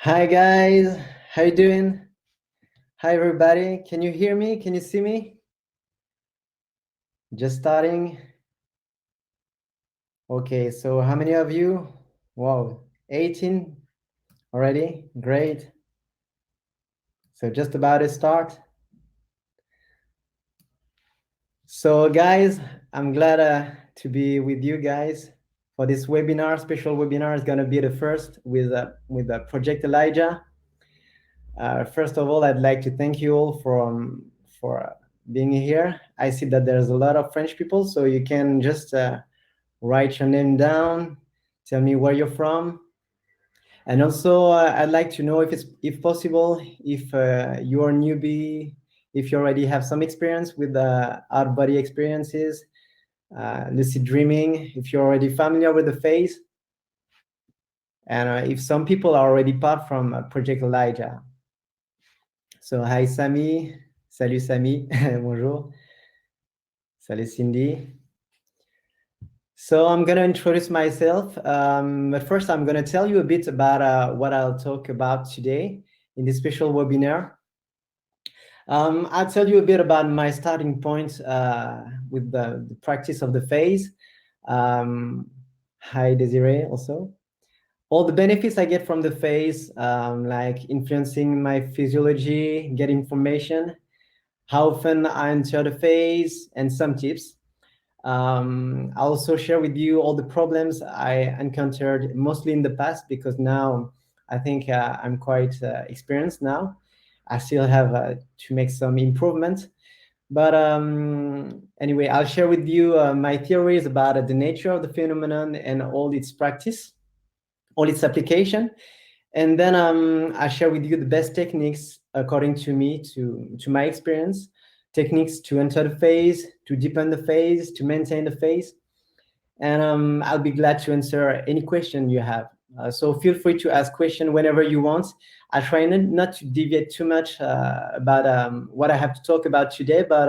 Hi guys, how you doing? Hi everybody, can you hear me? Can you see me? Just starting. Okay, so how many of you? Wow, 18 already, great. So just about to start. So guys, I'm glad to be with you guys for this webinar. Special webinar is gonna be the first with Project Elijah. First of all, I'd like to thank you all for being here. I see that there's a lot of French people, so you can just write your name down, tell me where you're from. And also, I'd like to know if possible, if you're a newbie, if you already have some experience with out-body experiences, lucid dreaming, if you're already familiar with the phase, and if some people are already part from Project Elijah. So hi Samy, salut Samy, bonjour, salut Cindy. So I'm going to introduce myself, but first I'm going to tell you a bit about what I'll talk about today in this special webinar. I'll tell you a bit about my starting point with the practice of the phase. Hi Desiree also. All the benefits I get from the phase, like influencing my physiology, get information, how often I enter the phase, and some tips. I'll also share with you all the problems I encountered mostly in the past, because now I think I'm quite experienced now. I still have to make some improvement. But anyway, I'll share with you my theories about the nature of the phenomenon and all its practice, all its application. And then I share with you the best techniques according to me, to my experience, techniques to enter the phase, to deepen the phase, to maintain the phase. And I'll be glad to answer any question you have. So feel free to ask questions whenever you want. I try not to deviate too much about what I have to talk about today, but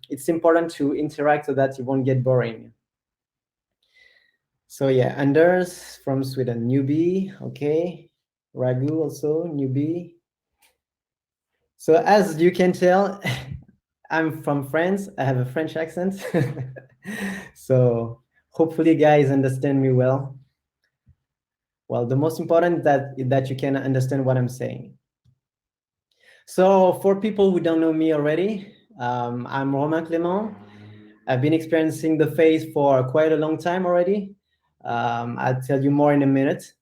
it's important to interact so that it won't get boring. So yeah, Anders from Sweden, newbie, okay. Ragu also, newbie. So as you can tell, I'm from France. I have a French accent. So hopefully guys understand me well. Well, the most important that you can understand what I'm saying. So for people who don't know me already, I'm Romain Clement. I've been experiencing the phase for quite a long time already. I'll tell you more in a minute.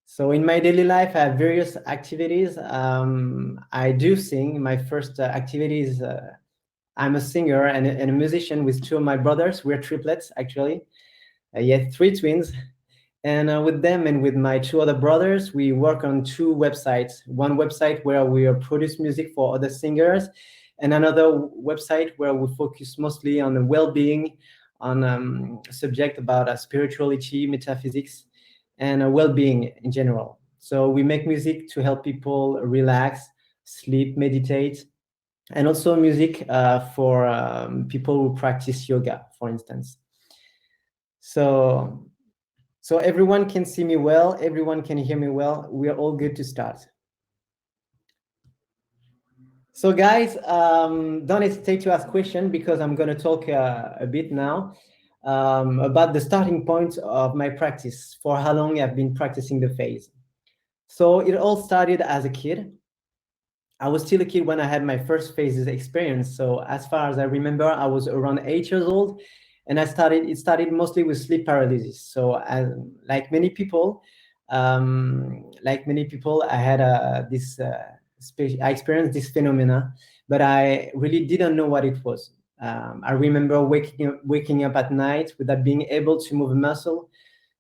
So in my daily life, I have various activities. I do sing. My first activity is I'm a singer and a musician with two of my brothers. We're triplets, actually. Yet three twins. And with them and with my two other brothers, we work on two websites. One website where we produce music for other singers, and another website where we focus mostly on the well-being, on a subject about spirituality, metaphysics, and well-being in general. So we make music to help people relax, sleep, meditate, and also music for people who practice yoga, for instance. So everyone can see me well, everyone can hear me well. We are all good to start. So guys, don't hesitate to ask questions, because I'm going to talk a bit now about the starting point of my practice, for how long I've been practicing the phase. So it all started as a kid. I was still a kid when I had my first phases experience. So as far as I remember, I was around 8 years old, and it started mostly with sleep paralysis. So like many people, I had I experienced this phenomena, but I really didn't know what it was. I remember waking up at night without being able to move a muscle,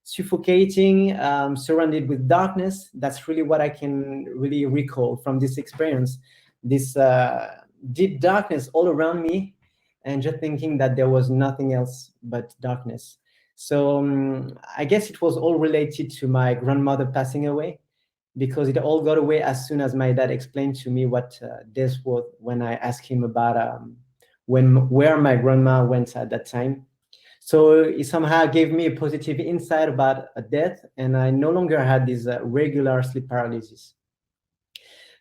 suffocating, surrounded with darkness. That's really what I can really recall from this experience. This deep darkness all around me, and just thinking that there was nothing else but darkness. So I guess it was all related to my grandmother passing away, because it all got away as soon as my dad explained to me what this was, when I asked him about where my grandma went at that time. So it somehow gave me a positive insight about a death, and I no longer had this regular sleep paralysis.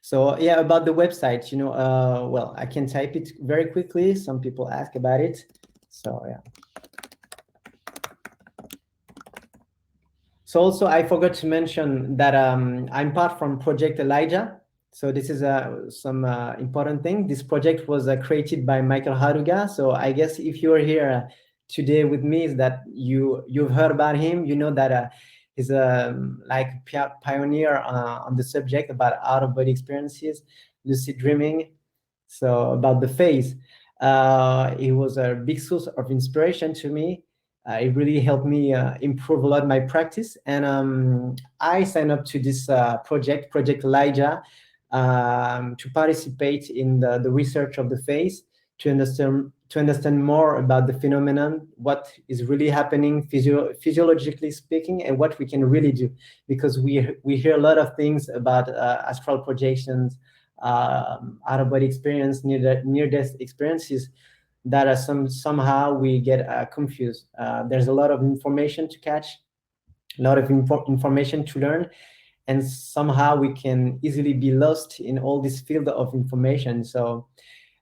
So yeah, about the website, well, I can type it very quickly. Some people ask about it. So yeah. So also, I forgot to mention that I'm part from Project Elijah. So this is some important thing. This project was created by Michael Haruga. So I guess if you're here today with me, is that you've heard about him. You know that he's like pioneer on the subject about out of body experiences, lucid dreaming. So about the phase, it was a big source of inspiration to me. It really helped me improve a lot my practice, and I signed up to this project Elijah, to participate in the research of the phase, to understand more about the phenomenon, what is really happening physiologically speaking, and what we can really do, because we hear a lot of things about astral projections, out of body experience, near death experiences, that are somehow we get confused. There's a lot of information to catch, a lot of information to learn, and somehow we can easily be lost in all this field of information. So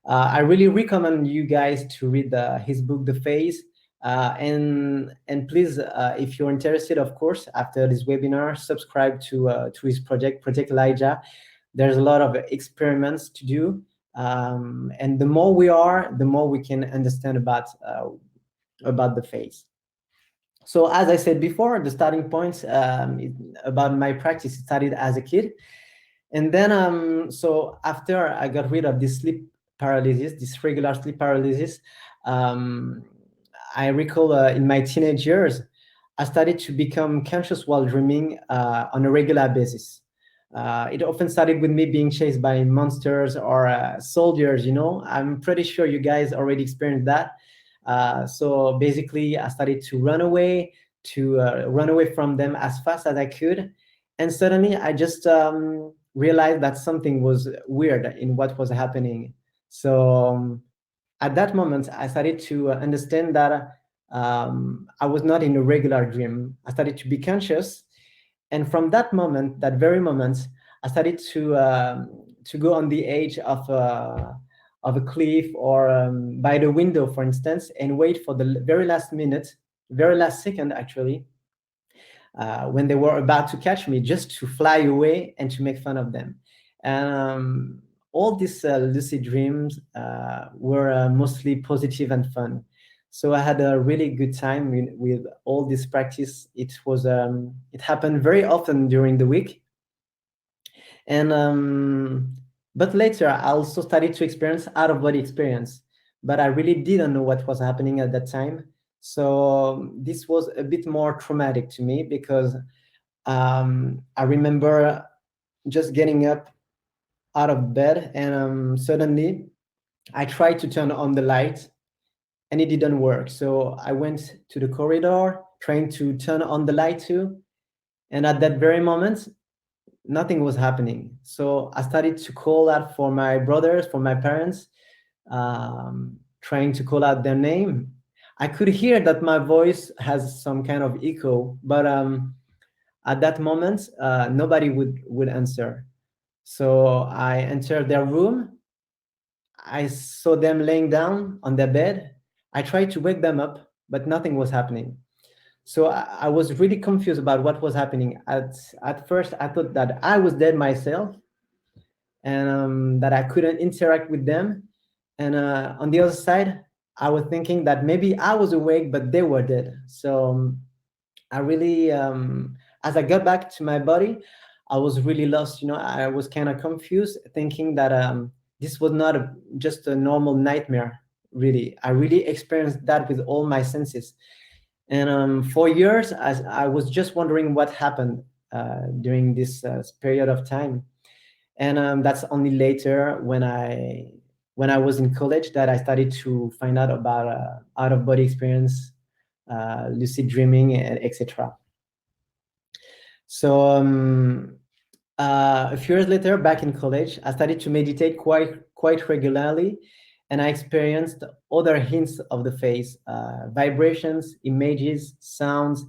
I really recommend you guys to read his book, The Phase. And please, if you're interested, of course, after this webinar, subscribe to his Project Elijah. There's a lot of experiments to do, and the more we are, the more we can understand about the phase. So as I said before, the starting point about my practice started as a kid. And then, so after I got rid of this sleep paralysis, this regular sleep paralysis, um, I recall in my teenage years, I started to become conscious while dreaming on a regular basis. It often started with me being chased by monsters or soldiers, I'm pretty sure you guys already experienced that. So basically, I started to run away from them as fast as I could. And suddenly I just realized that something was weird in what was happening. So at that moment, I started to understand that I was not in a regular dream. I started to be conscious. And from that moment, that very moment, I started to go on the edge of a cliff, or by the window, for instance, and wait for the very last minute, very last second, actually, when they were about to catch me, just to fly away and to make fun of them. And all these lucid dreams were mostly positive and fun. So I had a really good time with all this practice. It happened very often during the week. And but later I also started to experience out of body experience, but I really didn't know what was happening at that time. So this was a bit more traumatic to me, because I remember just getting up out of bed, and suddenly I tried to turn on the light, and it didn't work. So I went to the corridor trying to turn on the light too, and at that very moment, nothing was happening. So I started to call out for my brothers, for my parents, trying to call out their name. I could hear that my voice has some kind of echo, but at that moment, nobody would answer. So I entered their room. I saw them laying down on their bed. I tried to wake them up, but nothing was happening. So I was really confused about what was happening. At first, I thought that I was dead myself, and that I couldn't interact with them. And on the other side, I was thinking that maybe I was awake, but they were dead. So I really, as I got back to my body, I was really lost. I was kind of confused, thinking that this was not just a normal nightmare. Really, I really experienced that with all my senses. And for years, I was just wondering what happened during this period of time. And that's only later, when I was in college, that I started to find out about out of body experience, lucid dreaming, and etc. So a few years later, back in college, I started to meditate quite regularly, and I experienced other hints of the phase, vibrations, images, sounds.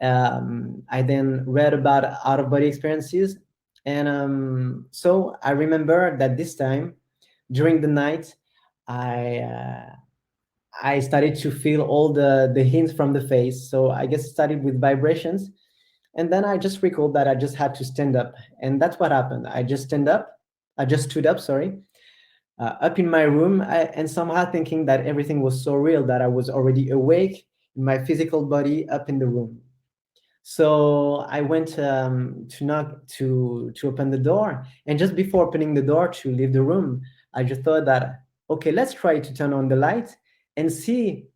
I then read about out of body experiences, And so I remember that this time during the night, I uh, I started to feel all the hints from the face. So I guess it started with vibrations, and then I just recalled that I just had to stand up, and that's what happened. I just stood up. Sorry, up in my room, and somehow thinking that everything was so real that I was already awake in my physical body up in the room. So I went to knock to open the door, and just before opening the door to leave the room, I just thought that okay, let's try to turn on the light and see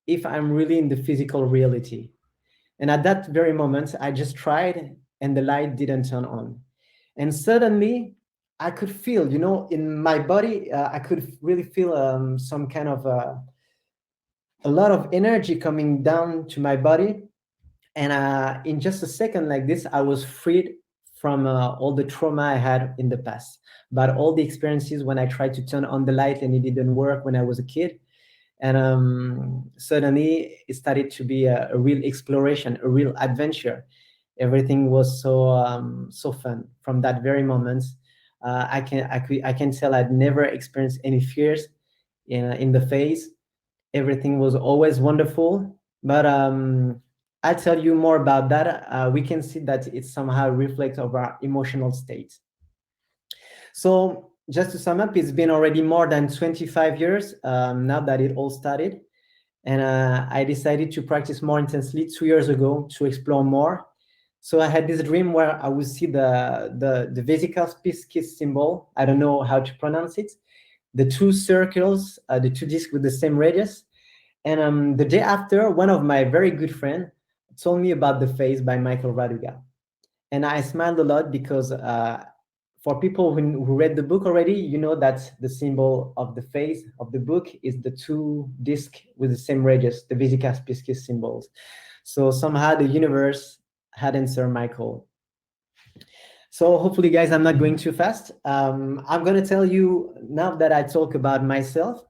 if I'm really in the physical reality. And at that very moment, I just tried, and the light didn't turn on. And suddenly, I could feel, in my body, I could really feel some kind of a lot of energy coming down to my body, and in just a second like this, I was freed from all the trauma I had in the past, but all the experiences when I tried to turn on the light and it didn't work when I was a kid. And suddenly it started to be a real exploration, a real adventure. Everything was so fun from that very moment. I can tell I'd never experienced any fears in the face. Everything was always wonderful. But I'll tell you more about that. We can see that it somehow reflects of our emotional state. So just to sum up, it's been already more than 25 years now that it all started. And I decided to practice more intensely 2 years ago to explore more. So I had this dream where I would see the vesical kiss symbol. I don't know how to pronounce it. The two circles, the two discs with the same radius. And the day after, one of my very good friends told me about The Face by Michael Raduga. And I smiled a lot because for people who read the book already, you know that the symbol of the face of the book is the two discs with the same radius, the Vesicas Piscis symbols. So somehow the universe had answered Michael. So hopefully, guys, I'm not going too fast. I'm going to tell you, now that I talk about myself,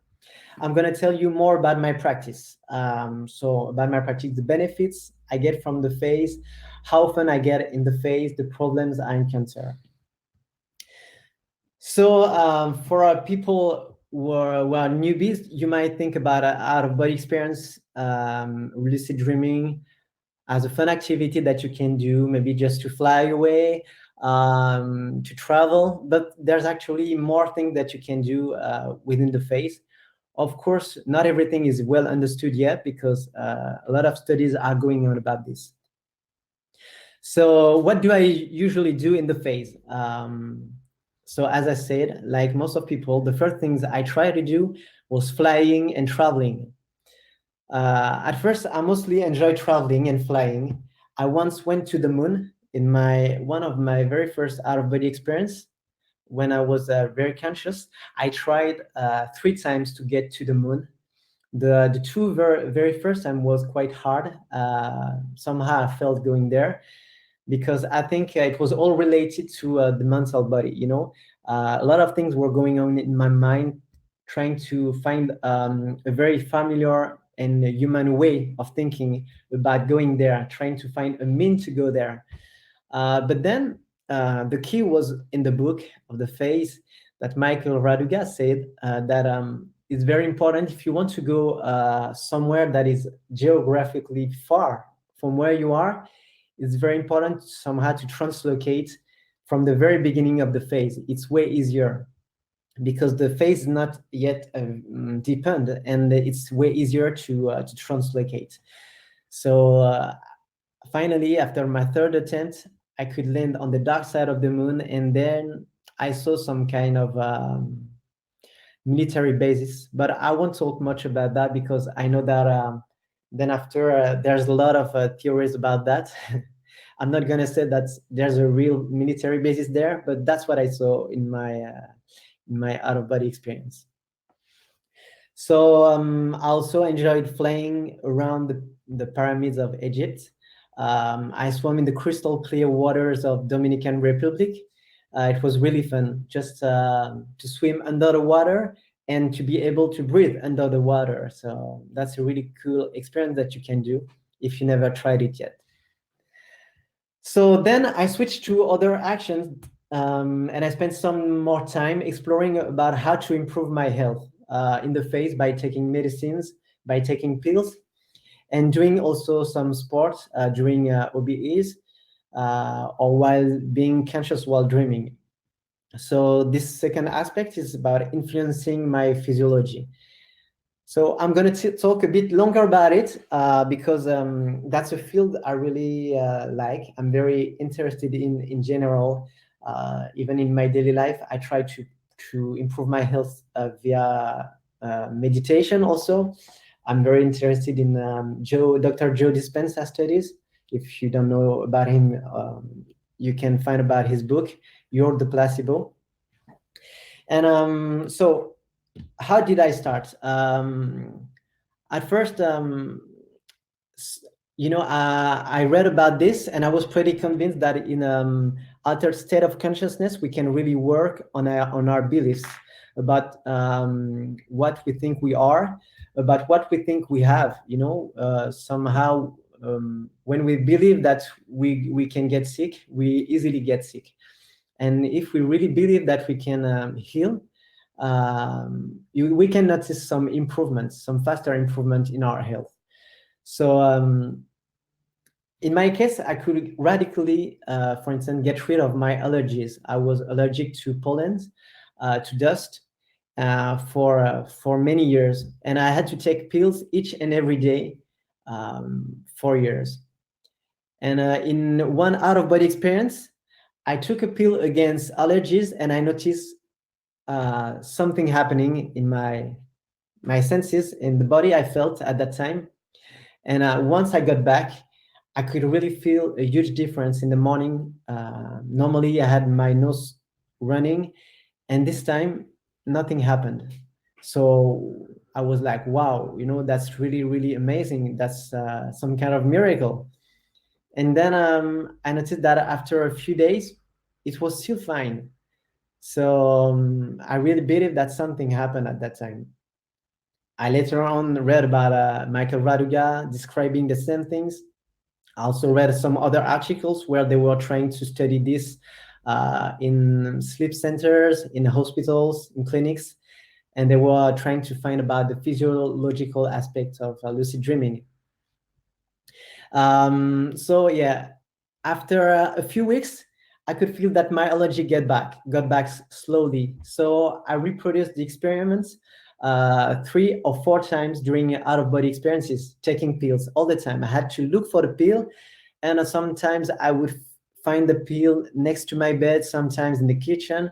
I'm going to tell you more about my practice. So about my practice, the benefits I get from the phase, how often I get in the phase, the problems I encounter. So for people who are newbies, you might think about out-of-body experience, lucid dreaming, as a fun activity that you can do, maybe just to fly away, to travel. But there's actually more things that you can do within the phase. Of course, not everything is well understood yet because a lot of studies are going on about this. So what do I usually do in the phase? So as I said, like most of people, the first things I try to do was flying and traveling. At first, I mostly enjoy traveling and flying. I once went to the moon in one of my very first out-of-body experience when I was very conscious. I tried 3 times to get to the moon. The two very first time was quite hard. Somehow I felt going there because I think it was all related to the mental body. A lot of things were going on in my mind, trying to find a very familiar and human way of thinking about going there, trying to find a mean to go there. But then the key was in the book of the face that Michael Raduga said that it's very important if you want to go somewhere that is geographically far from where you are. It's very important somehow to translocate from the very beginning of the phase. It's way easier because the phase is not yet deepened, and it's way easier to translocate. So finally, after my third attempt, I could land on the dark side of the moon, and then I saw some kind of military bases. But I won't talk much about that because I know that then after there's a lot of theories about that. I'm not gonna say that there's a real military basis there, but that's what I saw in my out-of-body experience. So I also enjoyed flying around the pyramids of Egypt. I swam in the crystal clear waters of Dominican Republic. It was really fun just to swim under the water and to be able to breathe under the water. So that's a really cool experience that you can do if you never tried it yet. So then I switched to other actions And I spent some more time exploring about how to improve my health in the face by taking medicines, by taking pills, and doing also some sports during OBEs or while being conscious while dreaming. So this second aspect is about influencing my physiology. So I'm going to talk a bit longer about it because that's a field I really like. I'm very interested in general. Even in my daily life, I try to improve my health via meditation. Also, I'm very interested in Dr. Joe Dispenza studies. If you don't know about him, you can find about his book, "You're the Placebo." And so, how did I start? At first, I read about this and I was pretty convinced that in altered state of consciousness, we can really work on our beliefs about what we think we are, about what we think we have. Somehow, when we believe that we can get sick, we easily get sick. And if we really believe that we can heal, we can notice some improvements, some faster improvement in our health. So in my case, I could radically, for instance, get rid of my allergies. I was allergic to pollen, to dust, for many years, and I had to take pills each and every day for years. And in one out-of-body experience, I took a pill against allergies, and I noticed something happening in my senses, in the body I felt at that time. And once I got back, I could really feel a huge difference in the morning. Normally, I had my nose running, and this time, nothing happened. So I was like, wow, that's really, really amazing. That's some kind of miracle. And then I noticed that after a few days, it was still fine. So I really believe that something happened at that time. I later on read about Michael Raduga describing the same things. I also read some other articles where they were trying to study this in sleep centers, in hospitals, in clinics, and they were trying to find about the physiological aspects of lucid dreaming. So yeah, after a few weeks, I could feel that my allergy got back slowly. So I reproduced the experiments 3 or 4 times during out-of-body experiences, taking pills all the time. I had to look for the pill, and sometimes I would find the pill next to my bed, sometimes in the kitchen.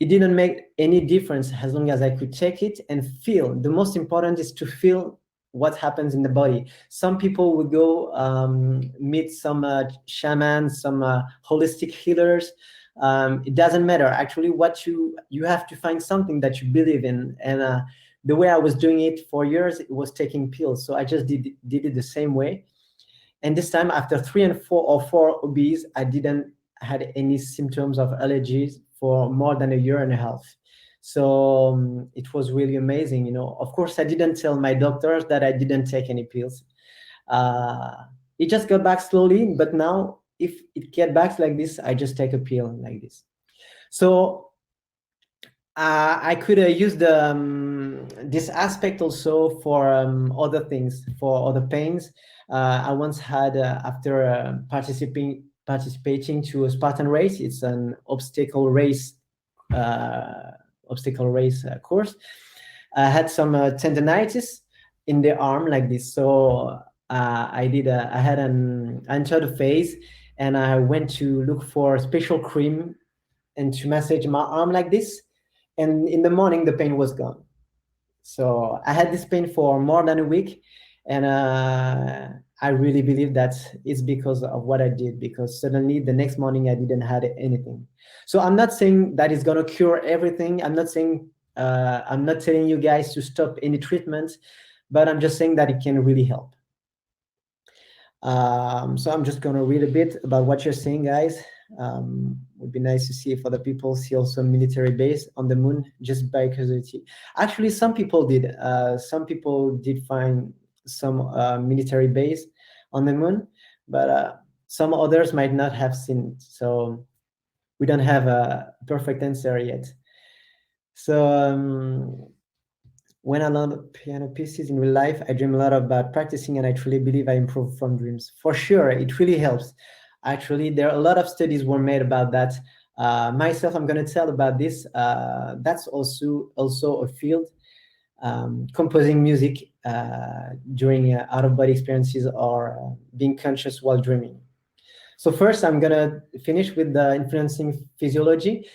It didn't make any difference as long as I could take it and feel. The most important is to feel what happens in the body. Some people would go meet some shamans, some holistic healers. It doesn't matter. Actually, what you have to find something that you believe in. And the way I was doing it for years, it was taking pills. So I just did it the same way. And this time, after 3 or 4 OBs, I didn't had any symptoms of allergies for more than a year and a half. So it was really amazing. Of course, I didn't tell my doctors that I didn't take any pills. Uh, it just got back slowly, but now if it get back like this, I just take a pill like this. So I could use this aspect also for other things, for other pains. I once had after participating to a Spartan race. It's an uh, obstacle race course. I had some tendonitis in the arm like this. So I had I entered a phase, and I went to look for a special cream and to massage my arm like this. And in the morning, the pain was gone. So I had this pain for more than a week, and I really believe that it's because of what I did. Because suddenly the next morning I didn't have anything. So I'm not saying that it's gonna cure everything. I'm not telling you guys to stop any treatment, but I'm just saying that it can really help. So I'm just gonna read a bit about what you're saying, guys. Would be nice to see if other people see also military base on the moon just by curiosity. Actually, some people did. Some people did find some military base on the moon, but some others might not have seen it. So we don't have a perfect answer yet. So when I learn piano pieces in real life, I dream a lot about practicing, and I truly believe I improve from dreams. For sure, it really helps. Actually, there are a lot of studies were made about that. Myself, I'm going to tell about this. That's also a field, composing music during out-of-body experiences or being conscious while dreaming. So first, I'm going to finish with the influencing physiology.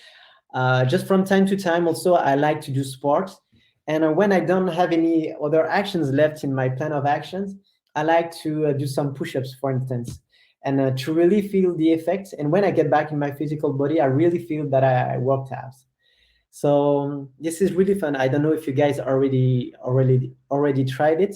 Just from time to time, also, I like to do sports. And when I don't have any other actions left in my plan of actions, I like to do some push-ups, for instance, and to really feel the effects. And when I get back in my physical body, I really feel that I worked out. So this is really fun. I don't know if you guys already tried it.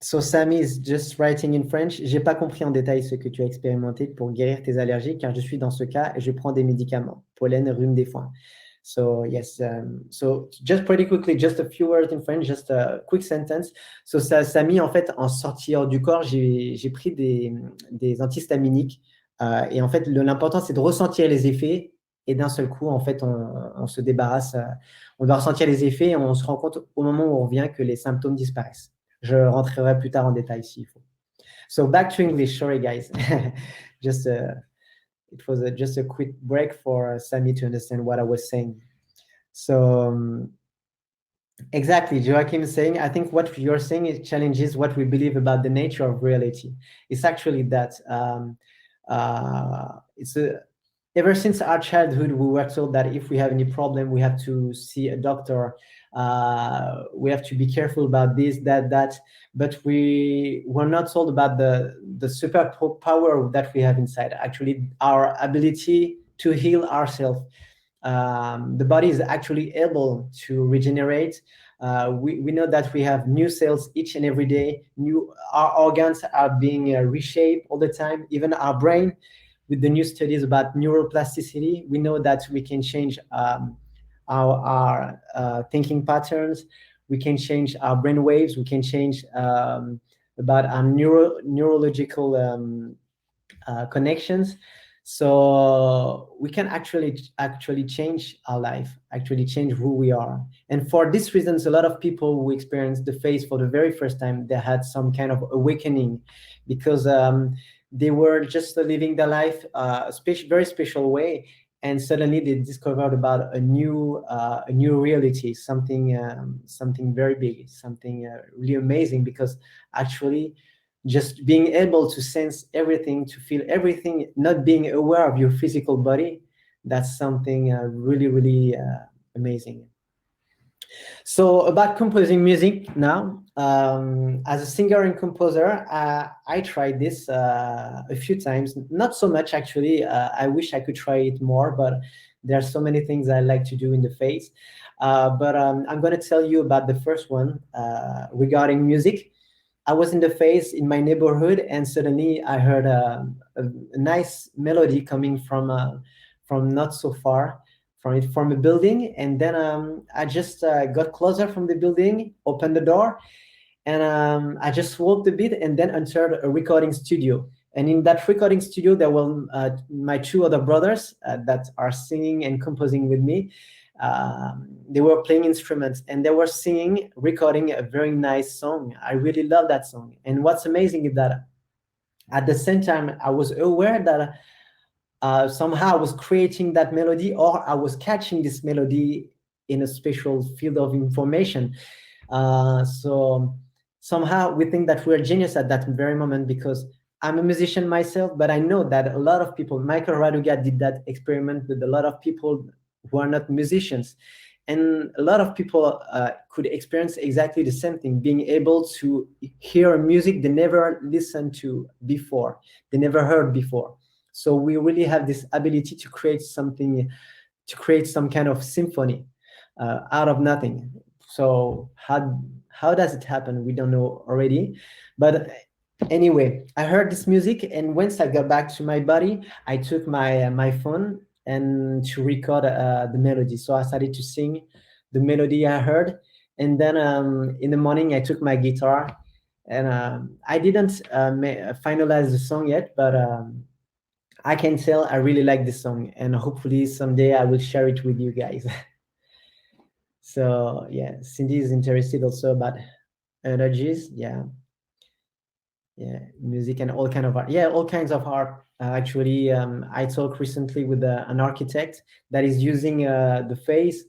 So Sammy is just writing in French. J'ai pas compris en détail ce que tu as expérimenté pour guérir tes allergies, car je suis dans ce cas et je prends des médicaments, pollen, rhume des foins. So yes, so just pretty quickly, just a few words in French, just a quick sentence. So Sammy, en fait, en sortie hors du corps, j'ai pris des antihistaminiques. Et en fait, l'important, c'est de ressentir les effets. Et d'un seul coup, en fait, on se débarrasse. On doit ressentir les effets et on se rend compte au moment où on revient que les symptômes disparaissent. Je rentrerai plus tard en détail s'il faut. So back to English. Sorry, guys. Just it was just a quick break for Sammy to understand what I was saying. So exactly, Joachim is saying, I think what you're saying is challenges what we believe about the nature of reality. It's actually that ever since our childhood, we were told that if we have any problem, we have to see a doctor. We have to be careful about this, that. But we were not told about the super power that we have inside. Actually, our ability to heal ourselves. The body is actually able to regenerate. We know that we have new cells each and every day. Our organs are being reshaped all the time. Even our brain, with the new studies about neuroplasticity, we know that we can change our thinking patterns. We can change our brain waves. We can change about our neurological connections. So we can actually change our life, actually change who we are. And for these reasons, a lot of people who experience the phase for the very first time, they had some kind of awakening, because they were just living their life very special way, and suddenly they discovered about a new reality, something very big, something really amazing, because actually just being able to sense everything, to feel everything, not being aware of your physical body, that's something really amazing. So about composing music now, as a singer and composer, I tried this a few times, not so much actually. I wish I could try it more, but there are so many things I like to do in the face. But I'm going to tell you about the first one regarding music. I was in the phase in my neighborhood, and suddenly I heard a nice melody coming from not so far from a building, and then I just got closer from the building, opened the door, and I just walked a bit, and then entered a recording studio. And in that recording studio, there were my two other brothers that are singing and composing with me. They were playing instruments and they were singing, recording a very nice song. I really love that song. And what's amazing is that at the same time, I was aware that somehow I was creating that melody, or I was catching this melody in a special field of information. So somehow we think that we're genius at that very moment, because I'm a musician myself, but I know that a lot of people, Michael Raduga did that experiment with a lot of people who are not musicians. And a lot of people could experience exactly the same thing, being able to hear music they never listened to before, they never heard before. So we really have this ability to create something, to create some kind of symphony out of nothing. So how does it happen? We don't know already. But anyway, I heard this music, and once I got back to my body, I took my phone and to record the melody. So I started to sing the melody I heard, and then in the morning I took my guitar And I didn't finalize the song yet, but I can tell I really like this song, and hopefully someday I will share it with you guys. So yeah, Cindy is interested also about energies. Yeah, music and all kind of art. Yeah, all kinds of art. Actually, I talked recently with an architect that is using the face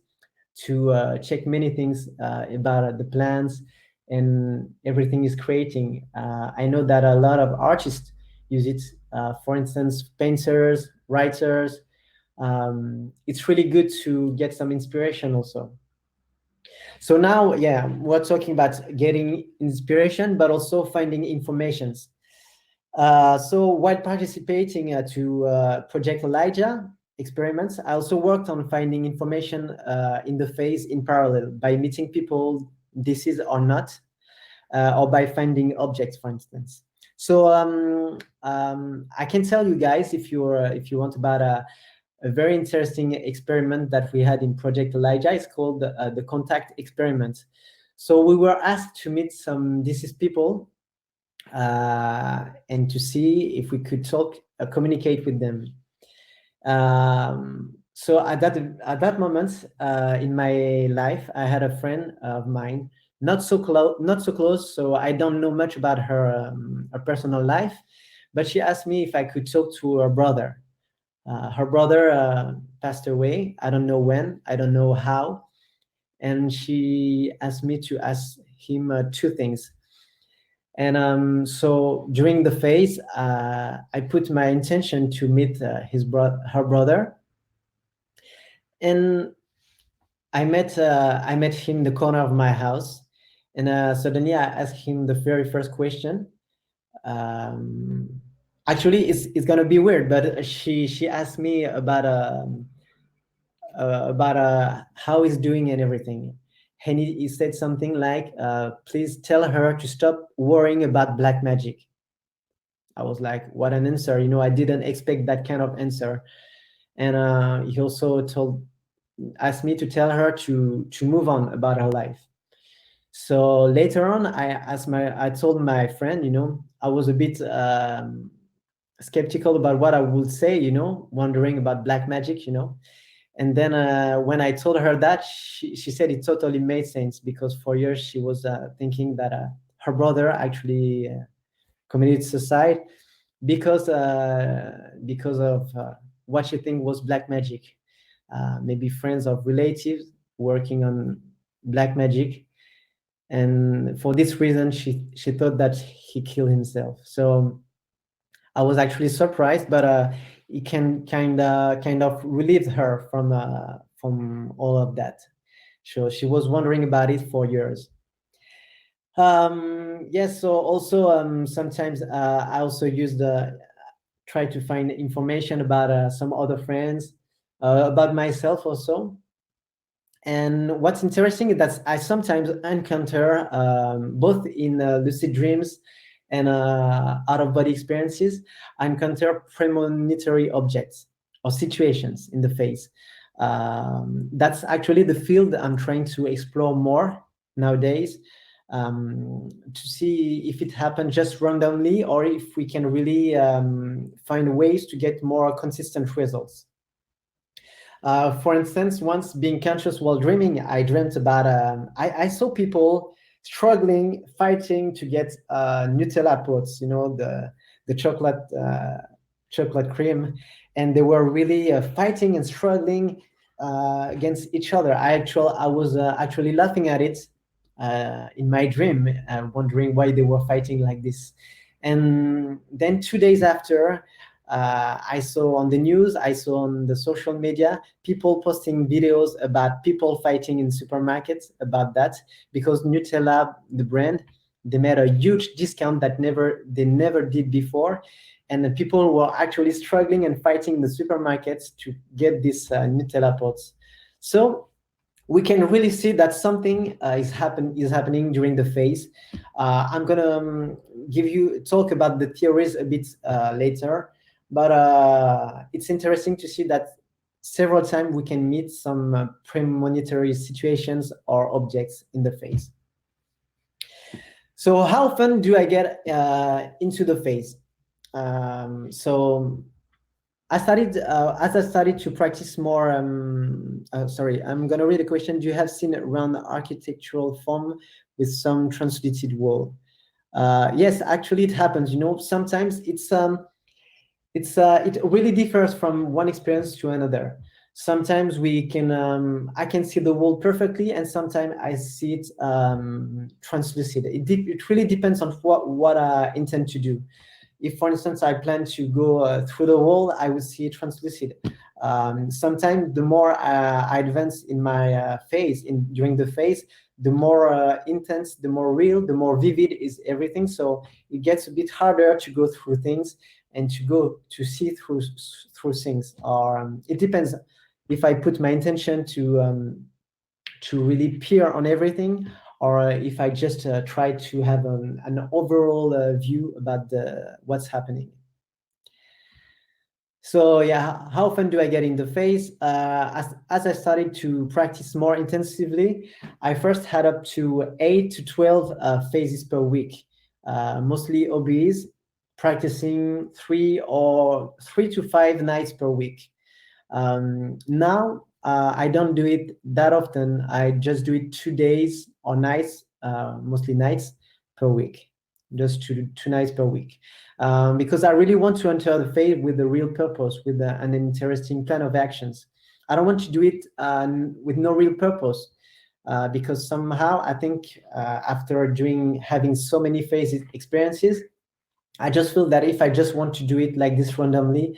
to check many things about the plans and everything is creating. I know that a lot of artists use it. For instance, painters, writers. It's really good to get some inspiration also. So now, yeah, we're talking about getting inspiration, but also finding informations. So while participating to Project Elijah experiments, I also worked on finding information in the phase in parallel by meeting people, disease or not, or by finding objects, for instance. So I can tell you guys if you want about a very interesting experiment that we had in Project Elijah. It's called the contact experiment. So we were asked to meet some deceased people and to see if we could communicate with them. So at that moment in my life, I had a friend of mine, not so close. So I don't know much about her personal life, but she asked me if I could talk to her brother. Her brother passed away. I don't know when. I don't know how. And she asked me to ask him two things. And so during the phase, I put my intention to meet her brother, and I met him in the corner of my house, and suddenly I asked him the very first question. Um, Actually, it's gonna be weird, but she asked me about how he's doing and everything. And he said something like, "Please tell her to stop worrying about black magic." I was like, what an answer. I didn't expect that kind of answer. And he also asked me to tell her to move on about her life. So later on, I told my friend, I was a bit skeptical about what I would say, wondering about black magic, And then when I told her that, she said it totally made sense because for years she was thinking that her brother actually committed suicide because of what she think was black magic. Maybe friends of relatives working on black magic, and for this reason, she thought that he killed himself. So I was actually surprised, but it can kind of relieved her from all of that. So she was wondering about it for years. Yes. So also sometimes I also use the try to find information about some other friends, about myself also. And what's interesting is that I sometimes encounter both in lucid dreams and out of body experiences, I encounter premonitory objects or situations in the face. That's actually the field I'm trying to explore more nowadays, to see if it happened just randomly or if we can really find ways to get more consistent results. For instance, once being conscious while dreaming, I dreamt about, I saw people struggling, fighting to get Nutella pots, the chocolate cream, and they were really fighting and struggling against each other. I was actually laughing at it in my dream, wondering why they were fighting like this. And then 2 days after, I saw on the news, I saw on the social media, people posting videos about people fighting in supermarkets about that, because Nutella, the brand, they made a huge discount that they never did before. And the people were actually struggling and fighting in the supermarkets to get these Nutella pots. So we can really see that something is happening during the phase. I'm gonna talk about the theories a bit later, but it's interesting to see that several times we can meet some premonitory situations or objects in the phase. So how often do I get into the phase? So as I started to practice more. Sorry, I'm gonna read a question. Do you have seen around architectural form with some translated wall? Yes, actually, it happens. You know, sometimes it really differs from one experience to another. Sometimes I can see the wall perfectly, and sometimes I see it translucid. It really depends on what I intend to do. If, for instance, I plan to go through the wall, I would see it translucid. Sometimes the more I advance in my phase, during the phase, the more intense, the more real, the more vivid is everything. So it gets a bit harder to go through things and to see through things. Or it depends if I put my intention to really peer on everything, or if I just try to have an overall view about what's happening. So yeah, how often do I get in the phase? As I started to practice more intensively, I first had up to 8 to 12 phases per week, mostly OBEs, practicing 3 to 5 nights per week. Now I don't do it that often. I just do it 2 days or nights, mostly nights per week, just two nights per week, because I really want to enter the faith with a real purpose, with an interesting plan of actions. I don't want to do it with no real purpose. Because somehow I think after having so many phases experiences, I just feel that if I just want to do it like this randomly,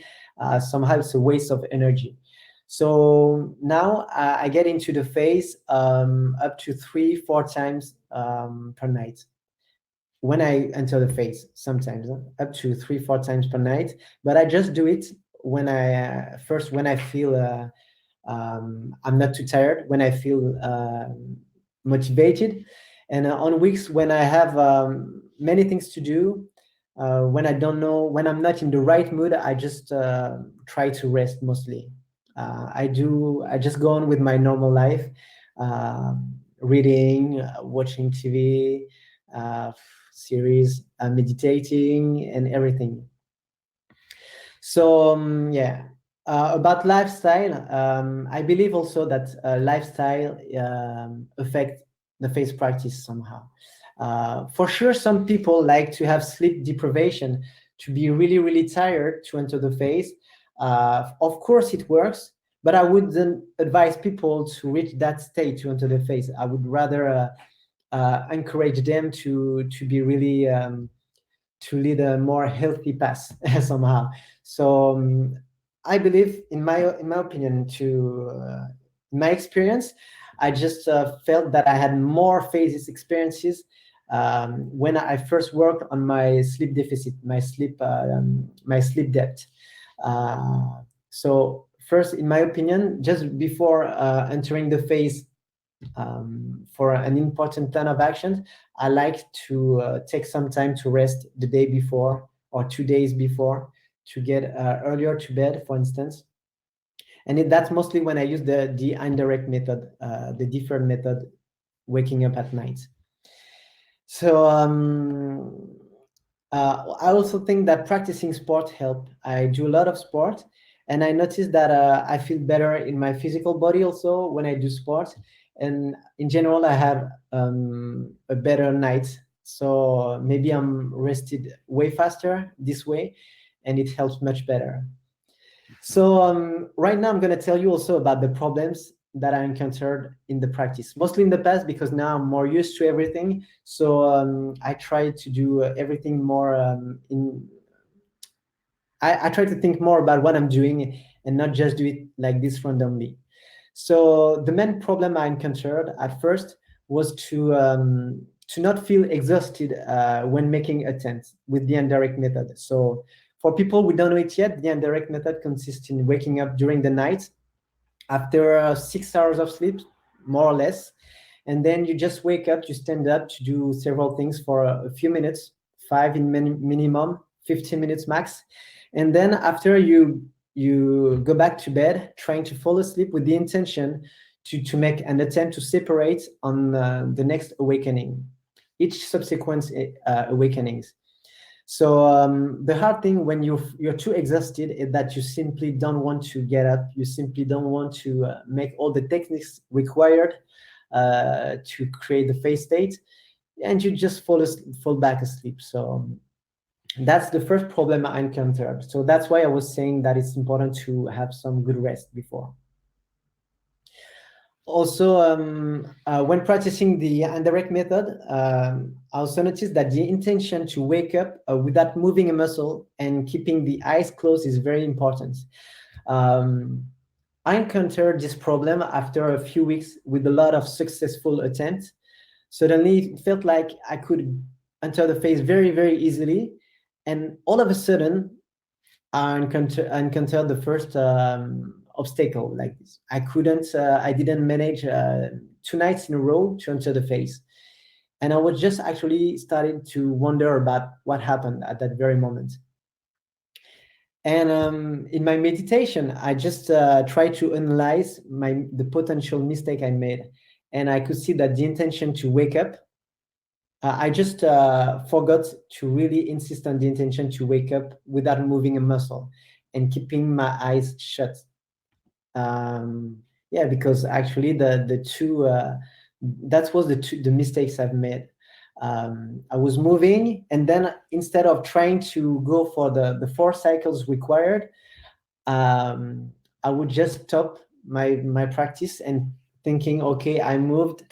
somehow it's a waste of energy. So now I get into the phase up to 3, 4 times per night. When I enter the phase, sometimes up to 3, 4 times per night. But I just do it when I feel I'm not too tired, when I feel motivated, and on weeks when I have many things to do, when I don't know, when I'm not in the right mood, I just try to rest mostly. I just go on with my normal life, reading, watching TV, series, meditating, and everything. So yeah, about lifestyle, I believe also that lifestyle affect the phase practice somehow. For sure, some people like to have sleep deprivation, to be really, really tired to enter the phase. Of course, it works, but I wouldn't advise people to reach that state to enter the phase. I would rather encourage them to be really to lead a more healthy path somehow. So I believe, in my opinion, in my experience, I just felt that I had more phases experiences when I first worked on my sleep deficit, my sleep debt. So first, in my opinion, just before entering the phase, for an important plan of action, I like to take some time to rest the day before or 2 days before, to get earlier to bed, for instance. And that's mostly when I use the indirect method, the deferred method, waking up at night. So I also think that practicing sport help. I do a lot of sport, and I noticed that I feel better in my physical body also when I do sport. And in general, I have a better night. So maybe I'm rested way faster this way, and it helps much better. So right now I'm going to tell you also about the problems that I encountered in the practice, mostly in the past, because now I'm more used to everything. So I try to do everything more I try to think more about what I'm doing and not just do it like this randomly. So the main problem I encountered at first was to not feel exhausted when making attempts with the indirect method. So for people who don't know it yet, the indirect method consists in waking up during the night after 6 hours of sleep, more or less. And then you just wake up, you stand up to do several things for a few minutes, five in minimum, 15 minutes max. And then after you go back to bed, trying to fall asleep with the intention to make an attempt to separate on the next awakening. each subsequent awakenings. So the hard thing when you're too exhausted is that you simply don't want to get up. You simply don't want to make all the techniques required to create the phase state, and you just fall back asleep. So that's the first problem I encountered. So that's why I was saying that it's important to have some good rest before. Also, when practicing the indirect method, I also noticed that the intention to wake up without moving a muscle and keeping the eyes closed is very important. I encountered this problem after a few weeks with a lot of successful attempts. Suddenly, it felt like I could enter the phase very, very easily. And all of a sudden, I encountered the first obstacle like this. I didn't manage 2 nights in a row to enter the phase. And I was just actually starting to wonder about what happened at that very moment. And in my meditation, I just tried to analyze the potential mistake I made. And I could see that the intention to wake up, I just forgot to really insist on the intention to wake up without moving a muscle and keeping my eyes shut. Yeah, because actually the two that was the mistakes I've made. I was moving, and then instead of trying to go for the 4 cycles required, I would just stop my practice and thinking, okay, I moved,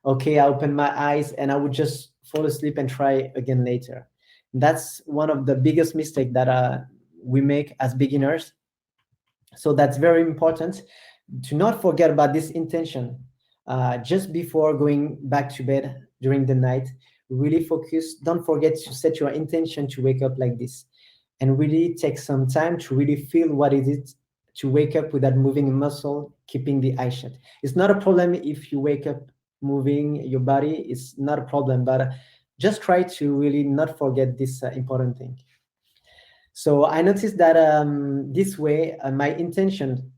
okay, I opened my eyes, and I would just fall asleep and try again later. That's one of the biggest mistakes that we make as beginners. So that's very important to not forget about this intention. Just before going back to bed during the night, really focus. Don't forget to set your intention to wake up like this, and really take some time to really feel what it is to wake up without moving a muscle, keeping the eye shut. It's not a problem if you wake up moving your body. It's not a problem, but just try to really not forget this important thing. So I noticed that this way, my intention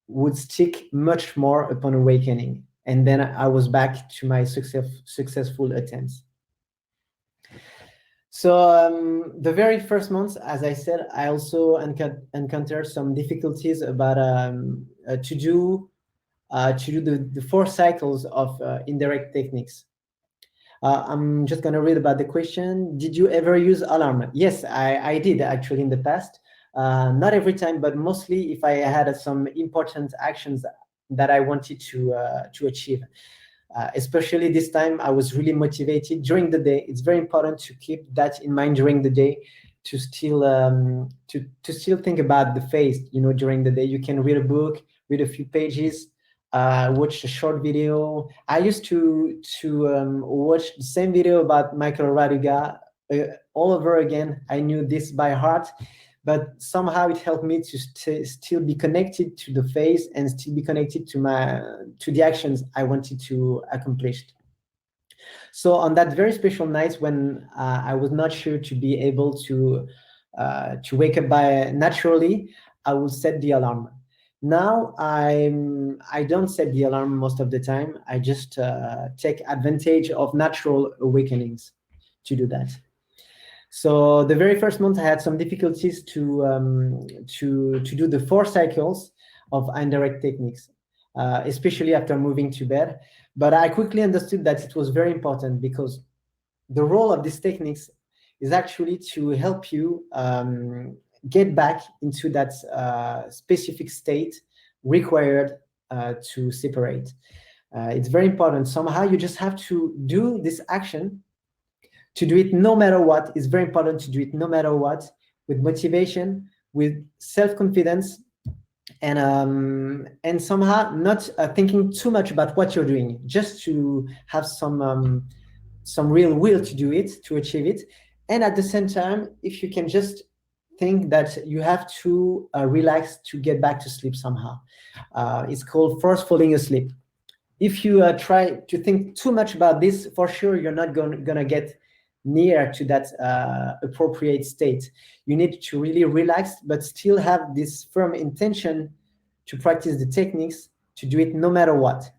would stick much more upon awakening. And then I was back to my successful attempts. So the very first months, as I said, I also encountered some difficulties about to do the 4 cycles of indirect techniques. I'm just going to read about the question. Did you ever use alarm? Yes, I did actually in the past. Not every time, but mostly if I had some important actions that I wanted to achieve. Especially this time, I was really motivated during the day. It's very important to keep that in mind during the day, to still think about the phase. During the day, you can read a book, read a few pages, watch a short video. I used to watch the same video about Michael Raduga all over again. I knew this by heart, but somehow it helped me to still be connected to the phase and still be connected to the actions I wanted to accomplish. So on that very special night when I was not sure to be able to wake up by naturally, I will set the alarm. Now I don't set the alarm most of the time. I just take advantage of natural awakenings to do that. So the very first month I had some difficulties to do the 4 cycles of indirect techniques, especially after moving to bed. But I quickly understood that it was very important, because the role of these techniques is actually to help you get back into that specific state required to separate. It's very important. Somehow you just have to do this action, to do it no matter what. It's very important to do it no matter what, with motivation, with self-confidence, and somehow not thinking too much about what you're doing, just to have some real will to do it, to achieve it. And at the same time, if you can just think that you have to relax to get back to sleep somehow. It's called force falling asleep. If you try to think too much about this, for sure you're not gonna get near to that appropriate state. You need to really relax, but still have this firm intention to practice the techniques, to do it no matter what.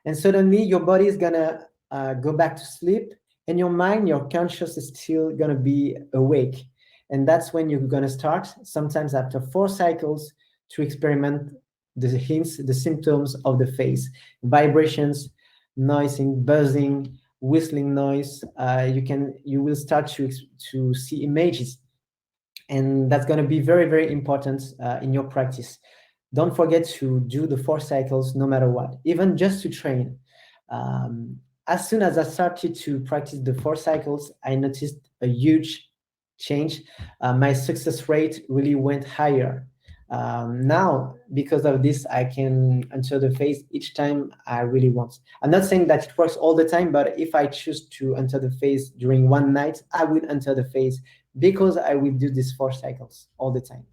And suddenly your body is gonna go back to sleep, and your mind, your conscious is still going to be awake. And that's when you're going to start, sometimes after 4 cycles, to experiment the hints, the symptoms of the face: vibrations, noising, buzzing, whistling noise. You will start to see images, and that's going to be very, very important in your practice. Don't forget to do the 4 cycles no matter what, even just to train. As soon as I started to practice the 4 cycles, I noticed a huge change. My success rate really went higher. Now, because of this, I can enter the phase each time I really want. I'm not saying that it works all the time, but if I choose to enter the phase during one night, I will enter the phase because I will do these 4 cycles all the time.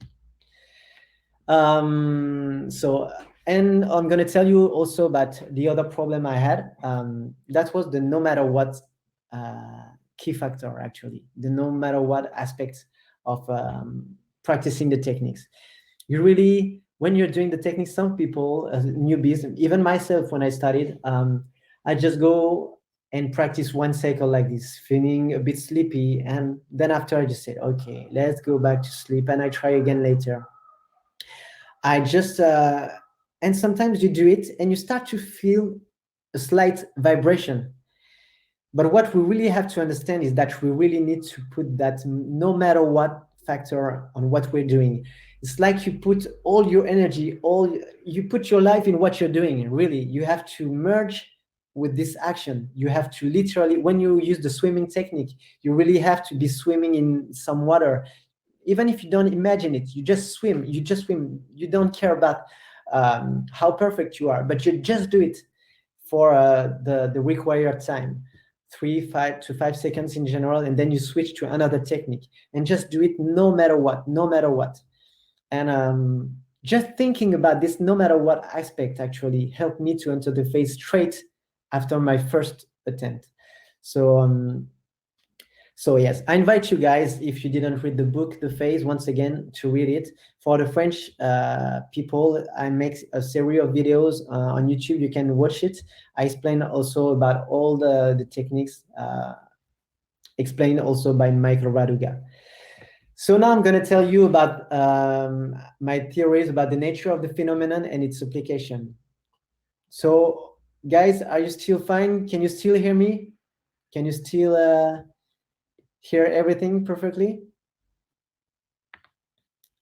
And I'm going to tell you also about the other problem I had. That was the no matter what key factor, actually, the no matter what aspect of practicing the techniques. You really, when you're doing the techniques, some people, newbies, even myself, when I started, I just go and practice 1 cycle like this, feeling a bit sleepy. And then after I just said, okay, let's go back to sleep. And I try again later. I just, and sometimes you do it and you start to feel a slight vibration. But what we really have to understand is that we really need to put that no matter what factor on what we're doing. It's like you put all your energy, you put your life in what you're doing. Really, you have to merge with this action. You have to literally, when you use the swimming technique, you really have to be swimming in some water. Even if you don't imagine it, you just swim. You don't care about how perfect you are, but you just do it for the required time, 5 seconds in general, and then you switch to another technique and just do it no matter what. And just thinking about this no matter what aspect actually helped me to enter the phase straight after my first attempt. So yes, I invite you guys, if you didn't read the book, The Phase, once again, to read it. For the French people, I make a series of videos on YouTube. You can watch it. I explain also about all the techniques, explained also by Michael Raduga. So now I'm going to tell you about my theories about the nature of the phenomenon and its application. So guys, are you still fine? Can you still hear me? Can you still hear everything perfectly?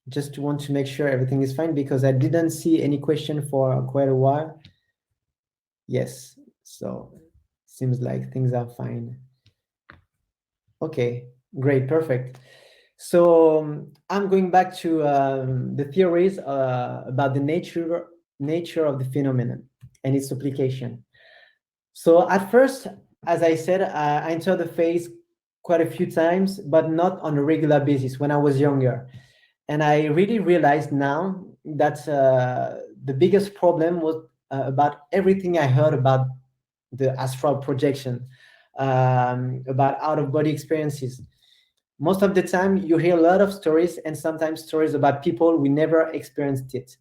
Just want to make sure everything is fine, because I didn't see any question for quite a while. Yes, so seems like things are fine. Okay, great, perfect. So I'm going back to the theories about the nature of the phenomenon and its application. So at first, as I said, I entered the phase quite a few times, but not on a regular basis when I was younger. And I really realized now that the biggest problem was about everything I heard about the astral projection, about out-of-body experiences. Most of the time, you hear a lot of stories, and sometimes stories about people we never experienced it.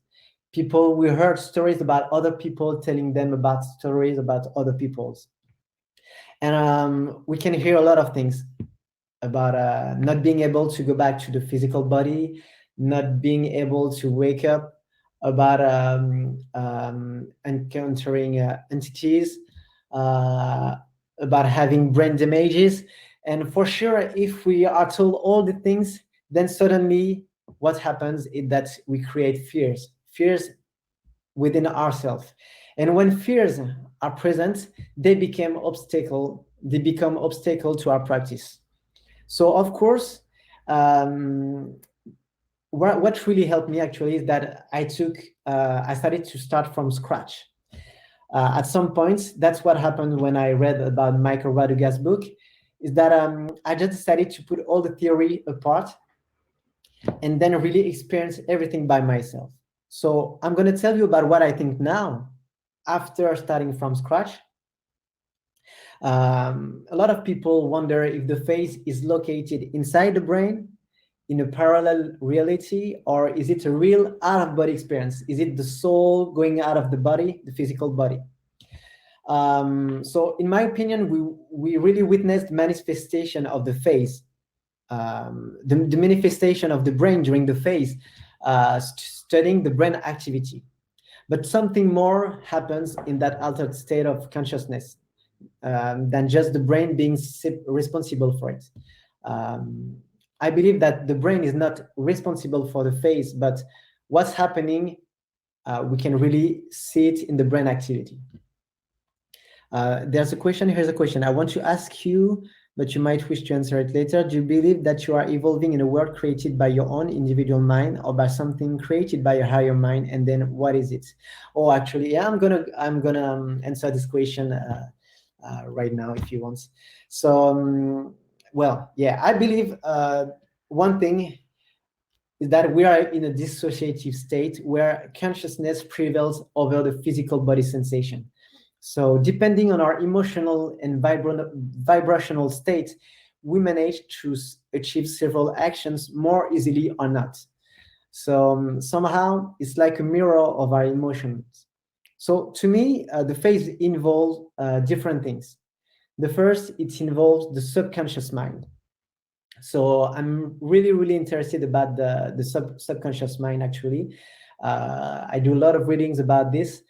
We heard stories about other people telling them about stories about other people's. And we can hear a lot of things about not being able to go back to the physical body, not being able to wake up, about encountering entities, about having brain damages. And for sure, if we are told all the things, then suddenly what happens is that we create fears within ourselves. And when fears are present, they become obstacle to our practice. So of course, what really helped me actually is that I started to start from scratch. At some points, that's what happened when I read about Michael Raduga's book, is that I just decided to put all the theory apart and then really experience everything by myself. So I'm going to tell you about what I think now after starting from scratch. A lot of people wonder if the face is located inside the brain, in a parallel reality, or is it a real out-of-body experience? Is it the soul going out of the body, the physical body? So in my opinion, we really witnessed manifestation of the phase, the manifestation of the brain during the phase, studying the brain activity. But something more happens in that altered state of consciousness, than just the brain being responsible for it. Um, I believe that the brain is not responsible for the phase, but what's happening, we can really see it in the brain activity. There's a question. Here's a question. I want to ask you, but you might wish to answer it later. Do you believe that you are evolving in a world created by your own individual mind, or by something created by your higher mind? And then what is it? Oh, actually, yeah, I'm gonna answer this question right now if you want. So, well, yeah, I believe one thing is that we are in a dissociative state where consciousness prevails over the physical body sensation. So depending on our emotional and vibrational state, we manage to achieve several actions more easily or not. So somehow it's like a mirror of our emotions. So to me, the phase involves different things. The first, it involves the subconscious mind. So I'm really, really interested about the subconscious mind, actually. I do a lot of readings about this.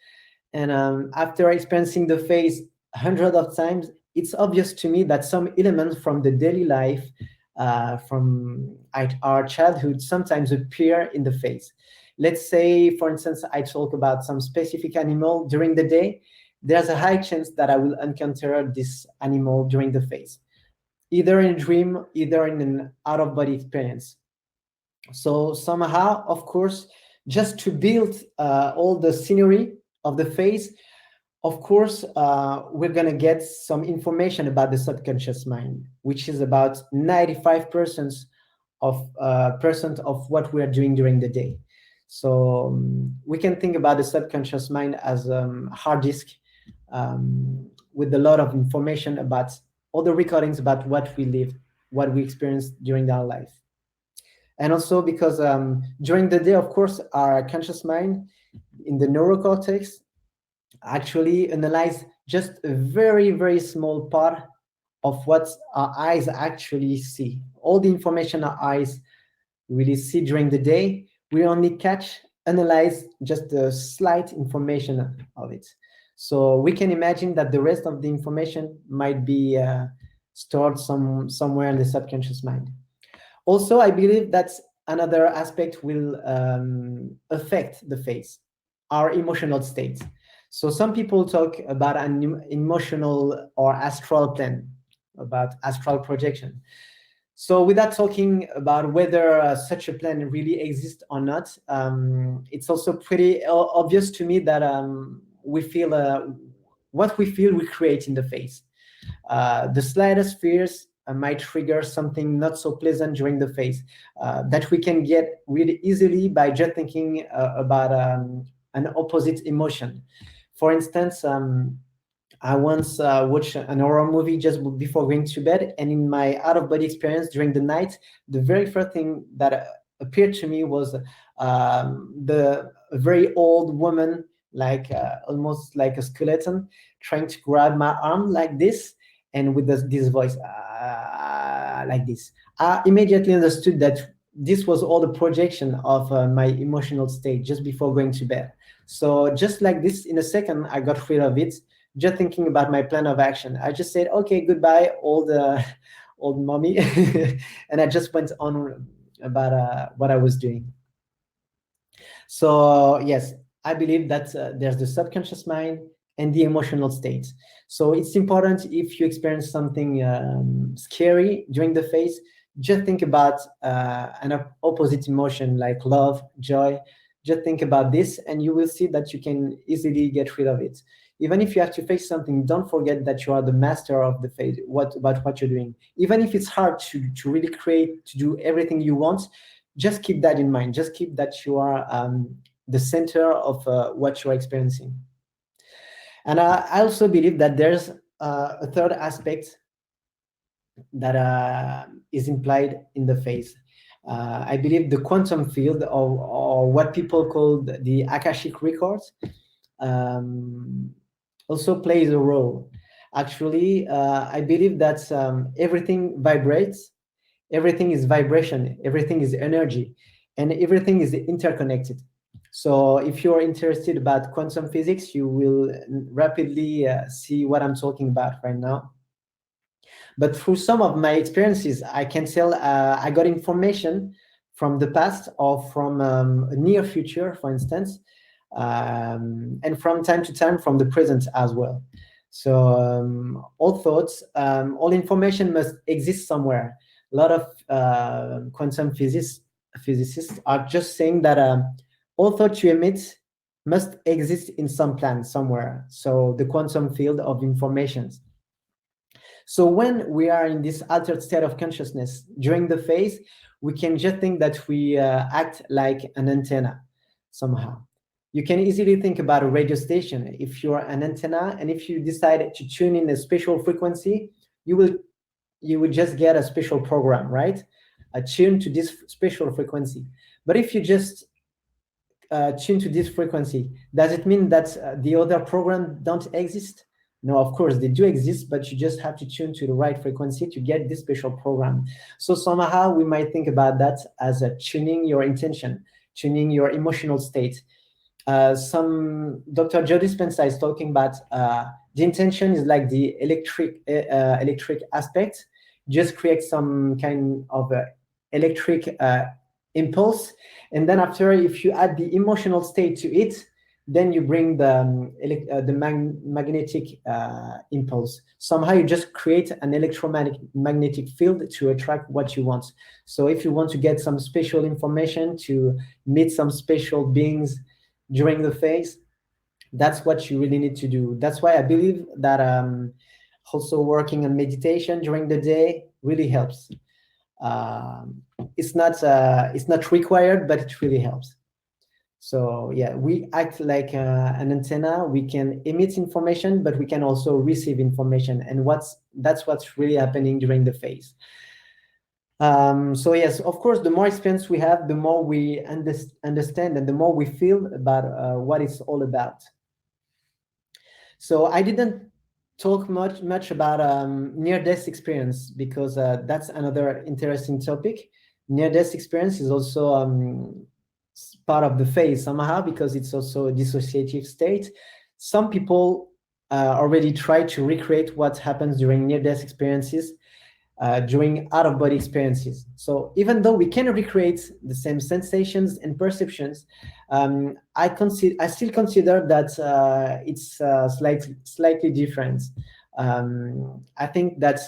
And after experiencing the phase hundreds of times, it's obvious to me that some elements from the daily life, from our childhood, sometimes appear in the phase. Let's say, for instance, I talk about some specific animal during the day. There's a high chance that I will encounter this animal during the phase, either in a dream, either in an out-of-body experience. So somehow, of course, just to build all the scenery of the phase, of course, we're going to get some information about the subconscious mind, which is about 95% of what we are doing during the day. So we can think about the subconscious mind as a hard disk, with a lot of information about all the recordings about what we lived, what we experienced during our life. And also because during the day, of course, our conscious mind in the neurocortex actually analyze just a very, very small part of what our eyes actually see. All the information our eyes really see during the day, we only analyze just a slight information of it. So we can imagine that the rest of the information might be stored somewhere in the subconscious mind. Also, I believe that another aspect will affect the phase, our emotional state. So some people talk about an emotional or astral plane, about astral projection. So without talking about whether such a plan really exists or not, it's also pretty obvious to me that we feel what we feel we create in the phase. The slightest fears might trigger something not so pleasant during the phase that we can get really easily by just thinking about an opposite emotion. For instance, I once watched an horror movie just before going to bed, and in my out-of-body experience during the night, the very first thing that appeared to me was the very old woman, like almost like a skeleton, trying to grab my arm like this, and with this voice like this. I immediately understood that this was all the projection of my emotional state just before going to bed. So just like this, in a second, I got rid of it, just thinking about my plan of action. I just said, okay, goodbye, old mommy. And I just went on about what I was doing. So yes, I believe that there's the subconscious mind and the emotional state. So it's important, if you experience something scary during the phase, just think about an opposite emotion like love, joy. Just think about this, and you will see that you can easily get rid of it. Even if you have to face something, don't forget that you are the master of the phase, about what you're doing. Even if it's hard to really create, to do everything you want, just keep that in mind. Just keep that you are the center of what you're experiencing. And I also believe that there's a third aspect that is implied in the phase. I believe the quantum field, or what people call the Akashic records, also plays a role. Actually, I believe that everything vibrates, everything is vibration, everything is energy, and everything is interconnected. So if you're interested about quantum physics, you will rapidly see what I'm talking about right now. But through some of my experiences, I can tell I got information from the past or from a near future, for instance, and from time to time from the present as well. So all thoughts, all information must exist somewhere. A lot of quantum physicists are just saying that all thoughts you emit must exist in some plan somewhere. So the quantum field of information. So when we are in this altered state of consciousness during the phase, we can just think that we act like an antenna somehow. You can easily think about a radio station. If you're an antenna and if you decide to tune in a special frequency, you will just get a special program, right? Tune to this special frequency. But if you just tune to this frequency, does it mean that the other program don't exist? No, of course they do exist, but you just have to tune to the right frequency to get this special program. So somehow we might think about that as tuning your intention, tuning your emotional state. Some Dr. Joe Dispenza is talking about the intention is like the electric aspect. Just create some kind of electric impulse, and then after, if you add the emotional state to it, then you bring the magnetic impulse. Somehow you just create an electromagnetic field to attract what you want. So if you want to get some special information, to meet some special beings during the phase, that's what you really need to do. That's why I believe that also working on meditation during the day really helps. It's not required, but it really helps. So yeah, we act like an antenna. We can emit information, but we can also receive information, and that's what's really happening during the phase. So yes, of course, the more experience we have, the more we understand, and the more we feel about what it's all about. So I didn't talk much about near-death experience, because that's another interesting topic. Near-death experience is also part of the phase somehow, because it's also a dissociative state. Some people already try to recreate what happens during near-death experiences, during out-of-body experiences. So even though we can recreate the same sensations and perceptions, I still consider that it's slightly different. I think that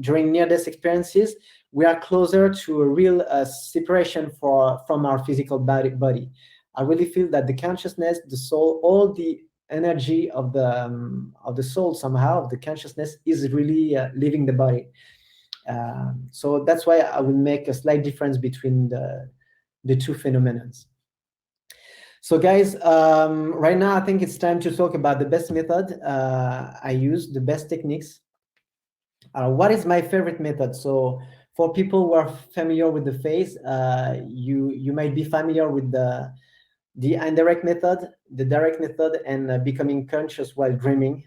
during near-death experiences, we are closer to a real separation from our physical body. I really feel that the consciousness, the soul, all the energy of the soul, somehow, of the consciousness, is really leaving the body. So that's why I will make a slight difference between the two phenomena. So guys, right now I think it's time to talk about the best method I use, the best techniques. What is my favorite method? So for people who are familiar with the phase, you might be familiar with the indirect method, the direct method, and becoming conscious while dreaming.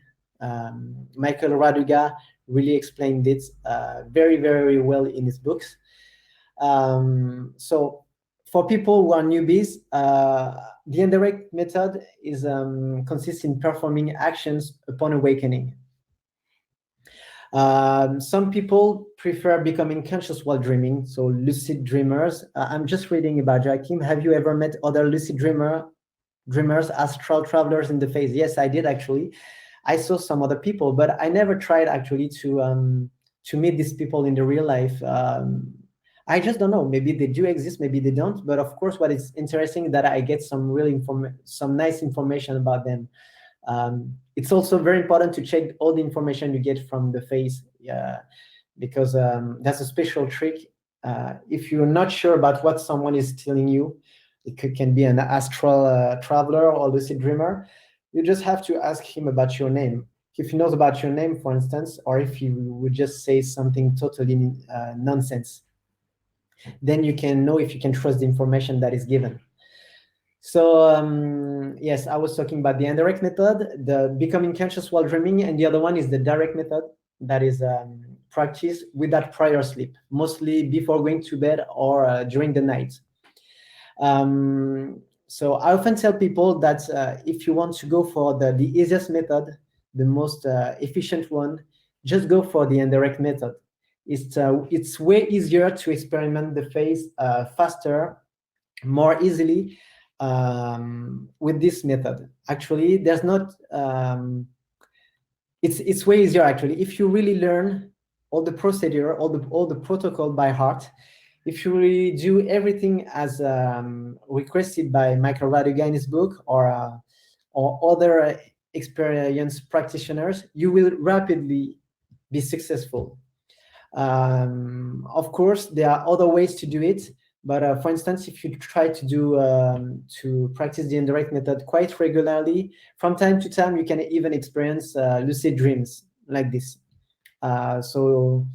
Michael Raduga really explained it very, very well in his books. So for people who are newbies, the indirect method is consists in performing actions upon awakening. Some people prefer becoming conscious while dreaming, so lucid dreamers. I'm just reading about Joachim. Have you ever met other lucid dreamers, astral travelers in the phase? Yes, I did actually. I saw some other people, but I never tried actually to meet these people in the real life. I just don't know. Maybe they do exist, maybe they don't. But of course, what is interesting is that I get some some nice information about them. It's also very important to check all the information you get from the phase, because that's a special trick. If you're not sure about what someone is telling you, it can be an astral traveler or lucid dreamer. You just have to ask him about your name. If he knows about your name, for instance, or if he would just say something totally nonsense, then you can know if you can trust the information that is given. So yes, I was talking about the indirect method, the becoming conscious while dreaming, and the other one is the direct method. That is practice without prior sleep, mostly before going to bed or during the night. So I often tell people that if you want to go for the easiest method, the most efficient one, just go for the indirect method. It's way easier to experiment the phase faster, more easily with this method. Actually, there's not. It's way easier actually if you really learn all the procedure, all the protocol by heart. If you really do everything as requested by Michael Raduga in his book, or other experienced practitioners, you will rapidly be successful. Of course, there are other ways to do it, but for instance, if you try to practice the indirect method quite regularly, from time to time, you can even experience lucid dreams like this. So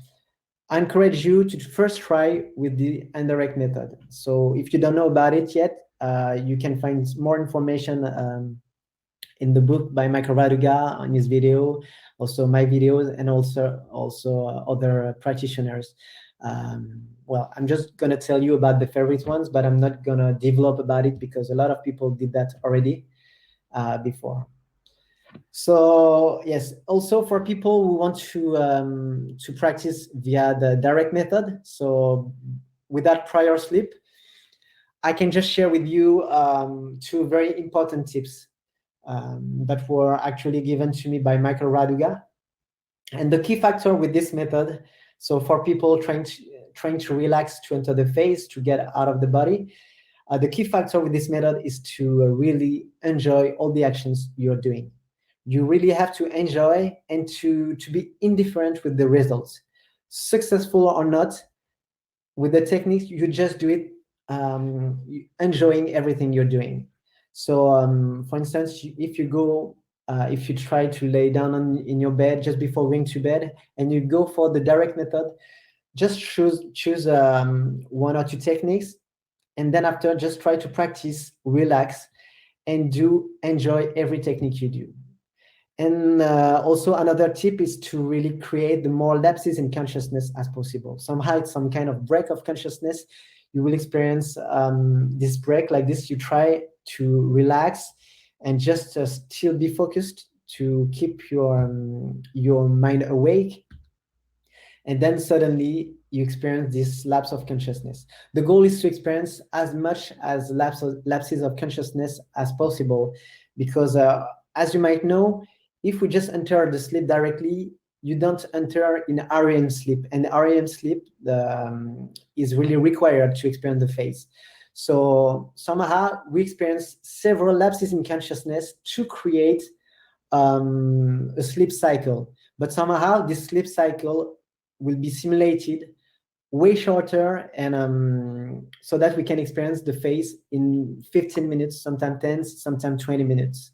I encourage you to first try with the indirect method. So if you don't know about it yet, you can find more information in the book by Michael Raduga, on his video, also my videos, and also other practitioners. Well, I'm just gonna tell you about the favorite ones, but I'm not gonna develop about it because a lot of people did that already before. So yes, also for people who want to practice via the direct method, so without prior sleep, I can just share with you two very important tips that were actually given to me by Michael Raduga. And the key factor with this method, so for people trying to relax, to enter the phase, to get out of the body, the key factor with this method is to really enjoy all the actions you're doing. You really have to enjoy and to be indifferent with the results. Successful or not, with the techniques, you just do it enjoying everything you're doing. So for instance, if you try to lay down in your bed just before going to bed and you go for the direct method, just choose one or two techniques, and then after just try to practice, relax, and do enjoy every technique you do. And also another tip is to really create the more lapses in consciousness as possible. Somehow it's some kind of break of consciousness. You will experience this break like this. You try to relax and just still be focused to keep your mind awake. And then suddenly you experience this lapse of consciousness. The goal is to experience as much as lapses of consciousness as possible, because as you might know, if we just enter the sleep directly, you don't enter in REM sleep, and REM sleep is really required to experience the phase. So somehow we experience several lapses in consciousness to create a sleep cycle, but somehow this sleep cycle will be simulated way shorter, and so that we can experience the phase in 15 minutes, sometimes 10, sometimes 20 minutes.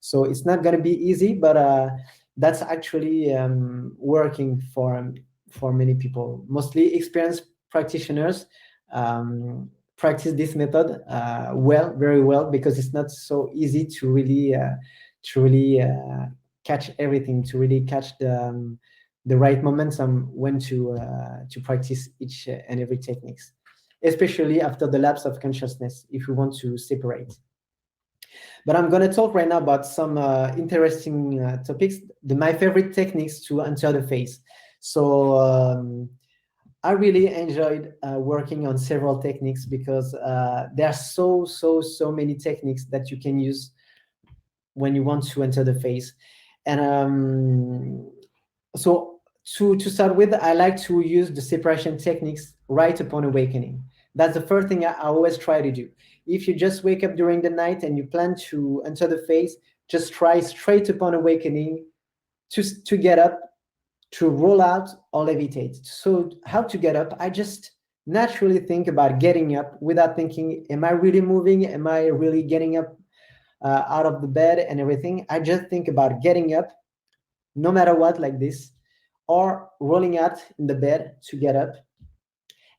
So it's not going to be easy, but that's actually working for many people. Mostly experienced practitioners practice this method very well, because it's not so easy to really catch everything, to really catch the right momentum when to practice each and every techniques, especially after the lapse of consciousness, if we want to separate. But I'm going to talk right now about some interesting topics, my favorite techniques to enter the phase. So I really enjoyed working on several techniques, because there are so many techniques that you can use when you want to enter the phase. And so to start with, I like to use the separation techniques right upon awakening. That's the first thing I always try to do. If you just wake up during the night and you plan to enter the phase, just try straight upon awakening to get up, to roll out or levitate. So how to get up? I just naturally think about getting up without thinking, am I really moving? Am I really getting up out of the bed and everything? I just think about getting up no matter what, like this, or rolling out in the bed to get up.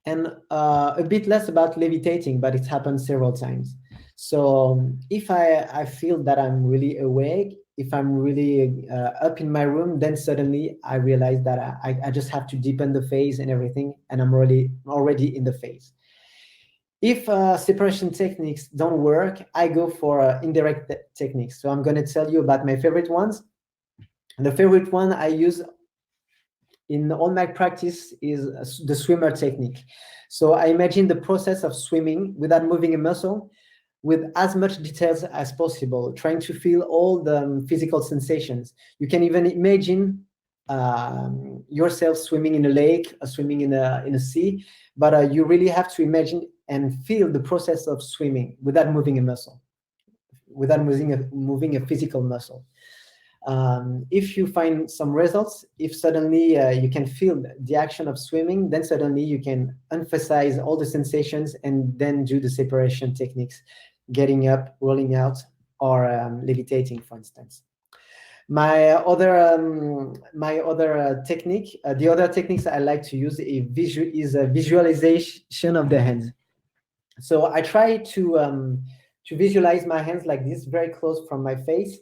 And a bit less about levitating, but it happens several times. So if I feel that I'm really awake, if I'm really up in my room, then suddenly I realize that I just have to deepen the phase and everything, and I'm already in the phase. If separation techniques don't work, I go for indirect techniques. So I'm going to tell you about my favorite ones. And the favorite one I use in all my practice is the swimmer technique. So I imagine the process of swimming without moving a muscle, with as much details as possible, trying to feel all the physical sensations. You can even imagine yourself swimming in a lake or swimming in a sea, but you really have to imagine and feel the process of swimming without moving a muscle, without moving a physical muscle. If you find some results, if suddenly you can feel the action of swimming, then suddenly you can emphasize all the sensations and then do the separation techniques, getting up, rolling out, or levitating, for instance. My other technique, the other techniques I like to use is a visualization of the hands. So I try to visualize my hands like this, very close from my face,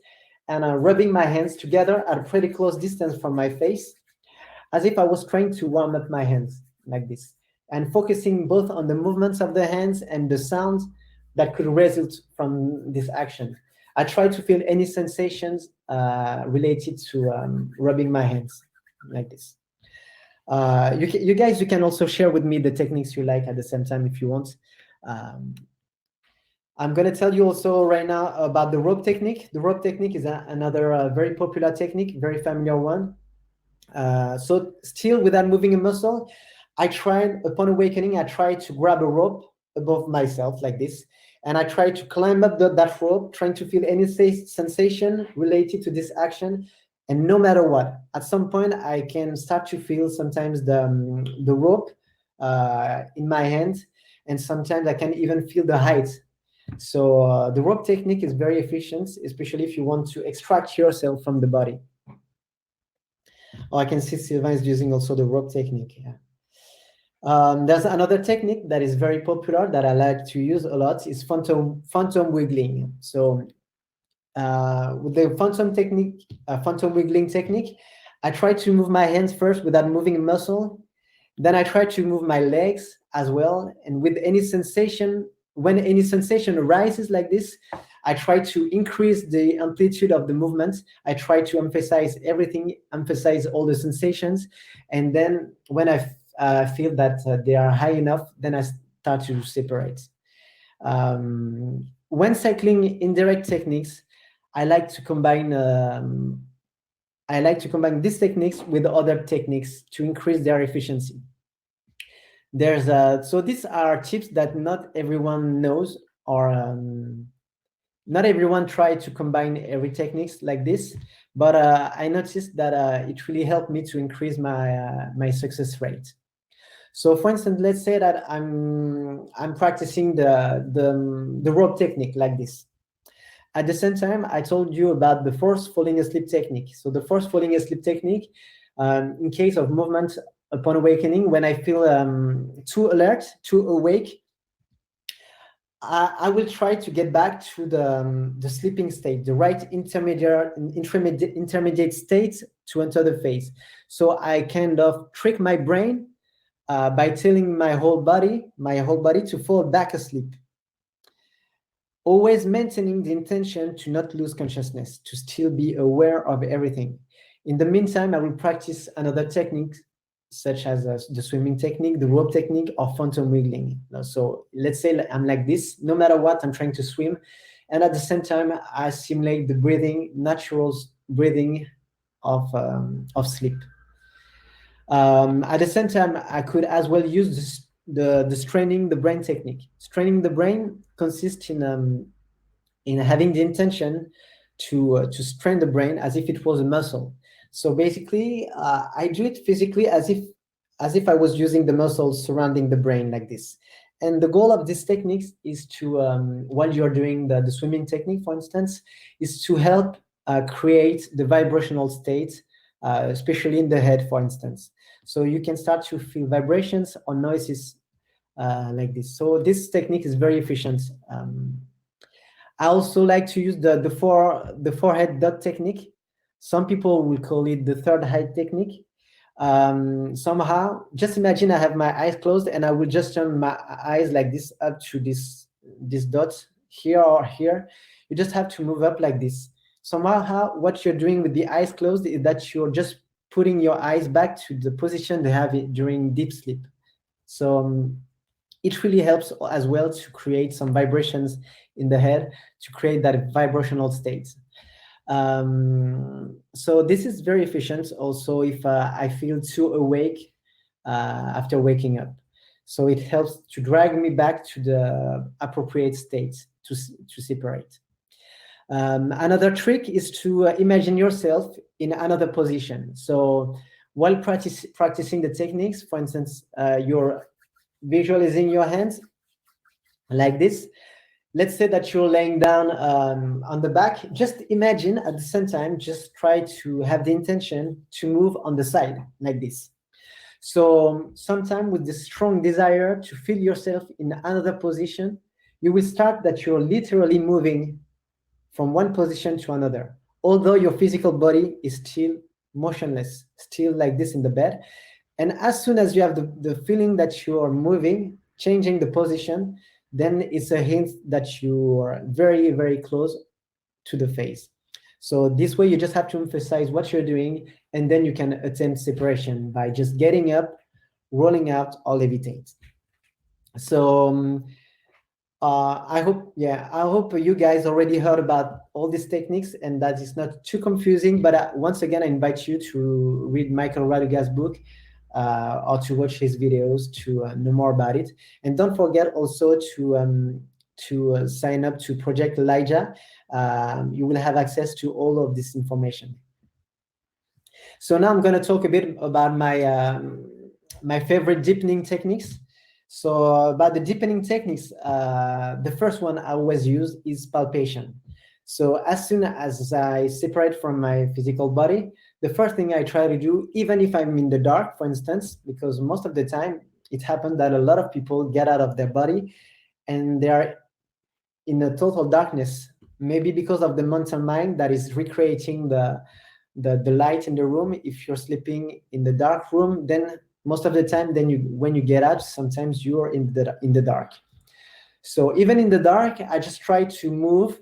and rubbing my hands together at a pretty close distance from my face, as if I was trying to warm up my hands like this, and focusing both on the movements of the hands and the sounds that could result from this action. I try to feel any sensations related to rubbing my hands like this. You guys, you can also share with me the techniques you like at the same time if you want. Um, I'm going to tell you also right now about the rope technique. The rope technique is another very popular technique, very familiar one. So still without moving a muscle, upon awakening, I tried to grab a rope above myself like this. And I tried to climb up that rope, trying to feel any sensation related to this action. And no matter what, at some point, I can start to feel sometimes the rope in my hand. And sometimes I can even feel the height. So the rope technique is very efficient, especially if you want to extract yourself from the body. Oh, I can see Sylvain is using also the rope technique. Yeah. There's another technique that is very popular that I like to use a lot is phantom wiggling. So with the phantom wiggling technique, I try to move my hands first without moving a muscle. Then I try to move my legs as well. And with any sensation, when any sensation arises like this, I try to increase the amplitude of the movement. I try to emphasize everything, emphasize all the sensations. And then when I feel that they are high enough, then I start to separate. When cycling indirect techniques, I like to combine these techniques with other techniques to increase their efficiency. So these are tips that not everyone knows, or not everyone try to combine every techniques like this, but I noticed that it really helped me to increase my success rate. So for instance, let's say that I'm practicing the rope technique like this. At the same time, I told you about the forced falling asleep technique. So the forced falling asleep technique, in case of movement upon awakening, when I feel too alert, too awake, I will try to get back to the sleeping state, the right intermediate state to enter the phase. So I kind of trick my brain by telling my whole body to fall back asleep. Always maintaining the intention to not lose consciousness, to still be aware of everything. In the meantime, I will practice another technique, such as the swimming technique, the rope technique, or phantom wiggling. So let's say I'm like this, no matter what, I'm trying to swim. And at the same time, I simulate the natural breathing of sleep. At the same time, I could as well use the straining the brain technique. Straining the brain consists in having the intention to strain the brain as if it was a muscle. So basically, I do it physically as if I was using the muscles surrounding the brain like this. And the goal of this technique is to, while you're doing the swimming technique, for instance, is to help create the vibrational state, especially in the head, for instance. So you can start to feel vibrations or noises like this. So this technique is very efficient. I also like to use the forehead dot technique. Some people will call it the third eye technique. Somehow, just imagine I have my eyes closed and I will just turn my eyes like this up to this dot here or here. You just have to move up like this. Somehow, what you're doing with the eyes closed is that you're just putting your eyes back to the position they have it during deep sleep. So it really helps as well to create some vibrations in the head, to create that vibrational state. So this is very efficient also if I feel too awake after waking up. So it helps to drag me back to the appropriate state to separate. Another trick is to imagine yourself in another position. So while practicing the techniques, for instance, you're visualizing your hands like this. Let's say that you're laying down on the back. Just imagine at the same time, just try to have the intention to move on the side like this. So sometime with this strong desire to feel yourself in another position, you will start that you're literally moving from one position to another, although your physical body is still motionless, still like this in the bed. And as soon as you have the feeling that you are moving, changing the position, then it's a hint that you are very, very close to the face. So this way you just have to emphasize what you're doing, and then you can attempt separation by just getting up, rolling out, or levitate. So I hope you guys already heard about all these techniques and that it's not too confusing. But once again, I invite you to read Michael Raduga's book or to watch his videos to know more about it. And don't forget also to sign up to Project Elijah. You will have access to all of this information. So now I'm going to talk a bit about my favorite deepening techniques. So about the deepening techniques, the first one I always use is palpation. So as soon as I separate from my physical body, the first thing I try to do, even if I'm in the dark, for instance, because most of the time it happens that a lot of people get out of their body and they are in a total darkness, maybe because of the mental mind that is recreating the light in the room. If you're sleeping in the dark room, then most of the time, then when you get out, sometimes you're in the dark. So even in the dark, I just try to move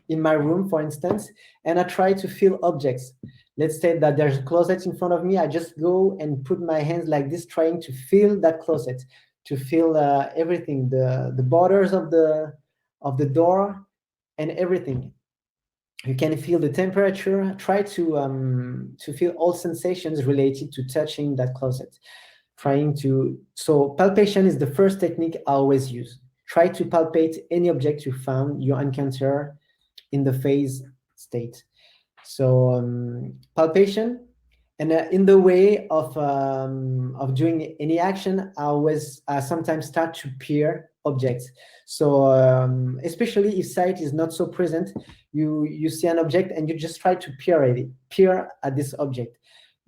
in my room, for instance, and I try to feel objects. Let's say that there's a closet in front of me. I just go and put my hands like this, trying to feel that closet, to feel everything, the borders of the door and everything. You can feel the temperature. Try to feel all sensations related to touching that closet. So palpation is the first technique I always use. Try to palpate any object you encounter in the phase state. So palpation, and in the way of doing any action, I sometimes start to peer objects. So especially if sight is not so present, you see an object and you just try to peer at this object.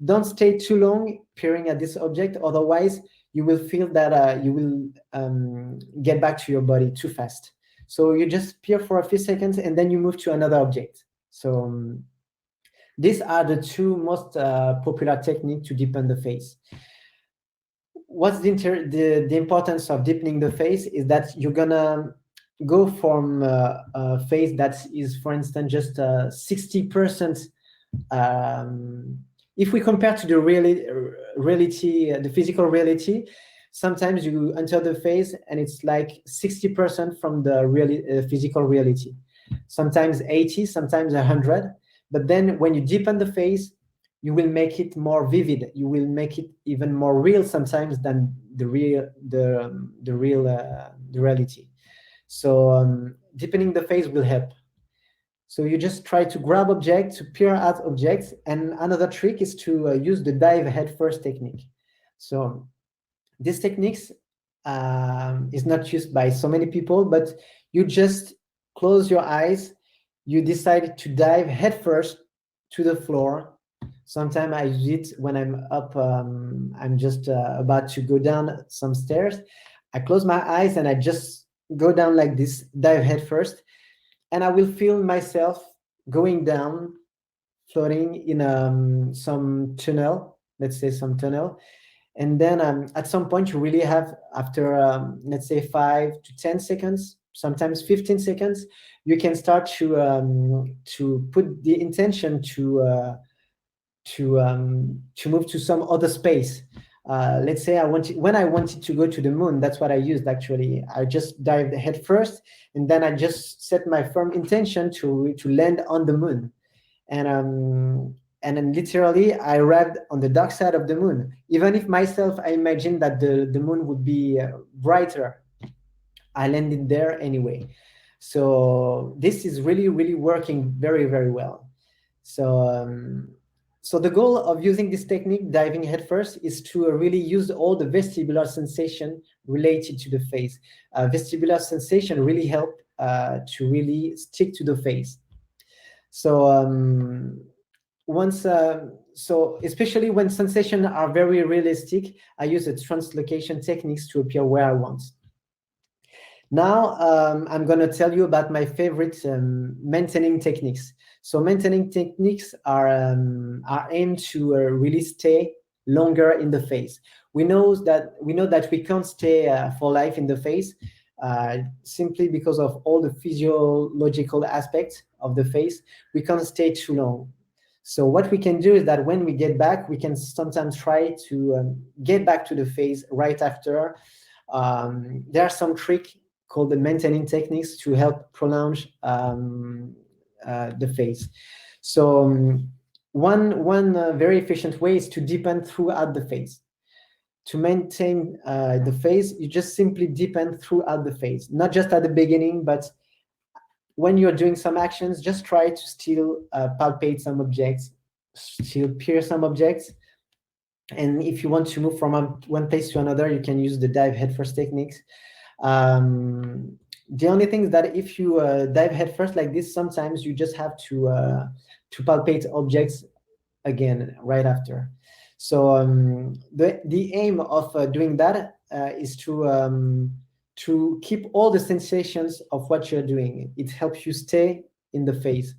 Don't stay too long peering at this object, otherwise you will feel that you will get back to your body too fast. So you just peer for a few seconds and then you move to another object. So these are the two most popular techniques to deepen the face. What's the importance of deepening the face is that you're gonna go from a face that is, for instance, just 60%. If we compare to the reality, the physical reality, sometimes you enter the face and it's like 60% from the physical reality. Sometimes 80, sometimes 100. But then when you deepen the face, you will make it more vivid. You will make it even more real sometimes than the reality. So deepening the face will help. So you just try to grab objects, to peer at objects. And another trick is to use the dive headfirst technique. So this technique is not used by so many people, but you just close your eyes. You decide to dive headfirst to the floor. Sometimes I use it when I'm up, I'm just about to go down some stairs. I close my eyes and I just go down like this, dive headfirst. and I will feel myself going down, floating in some tunnel, let's say some tunnel. And then at some point you really have, after let's say 5 to 10 seconds, sometimes 15 seconds, you can start to put the intention to move to some other space. Let's say when I wanted to go to the moon, that's what I used actually. I just dived head first, and then I just set my firm intention to land on the moon. And then literally I arrived on the dark side of the moon. Even if myself, I imagined that the moon would be brighter, I landed there anyway. So this is really, really working very, very well. So the goal of using this technique, diving headfirst, is to really use all the vestibular sensation related to the face. Vestibular sensation really help to really stick to the face. So so especially when sensations are very realistic, I use the translocation techniques to appear where I want. Now I'm going to tell you about my favorite maintaining techniques. So maintaining techniques are aimed to really stay longer in the face. We know that we can't stay for life in the face simply because of all the physiological aspects of the face. We can't stay too long. So what we can do is that when we get back, we can sometimes try to get back to the face right after. There are some tricks called the maintaining techniques to help prolong the face. So one very efficient way is to deepen throughout the face. To maintain the face, you just simply deepen throughout the face, not just at the beginning, but when you're doing some actions, just try to still palpate some objects, still pierce some objects. And if you want to move from one place to another, you can use the dive headfirst techniques. The only thing is that if you dive headfirst like this, sometimes you just have to palpate objects again right after. So the aim of doing that is to keep all the sensations of what you're doing. It helps you stay in the face.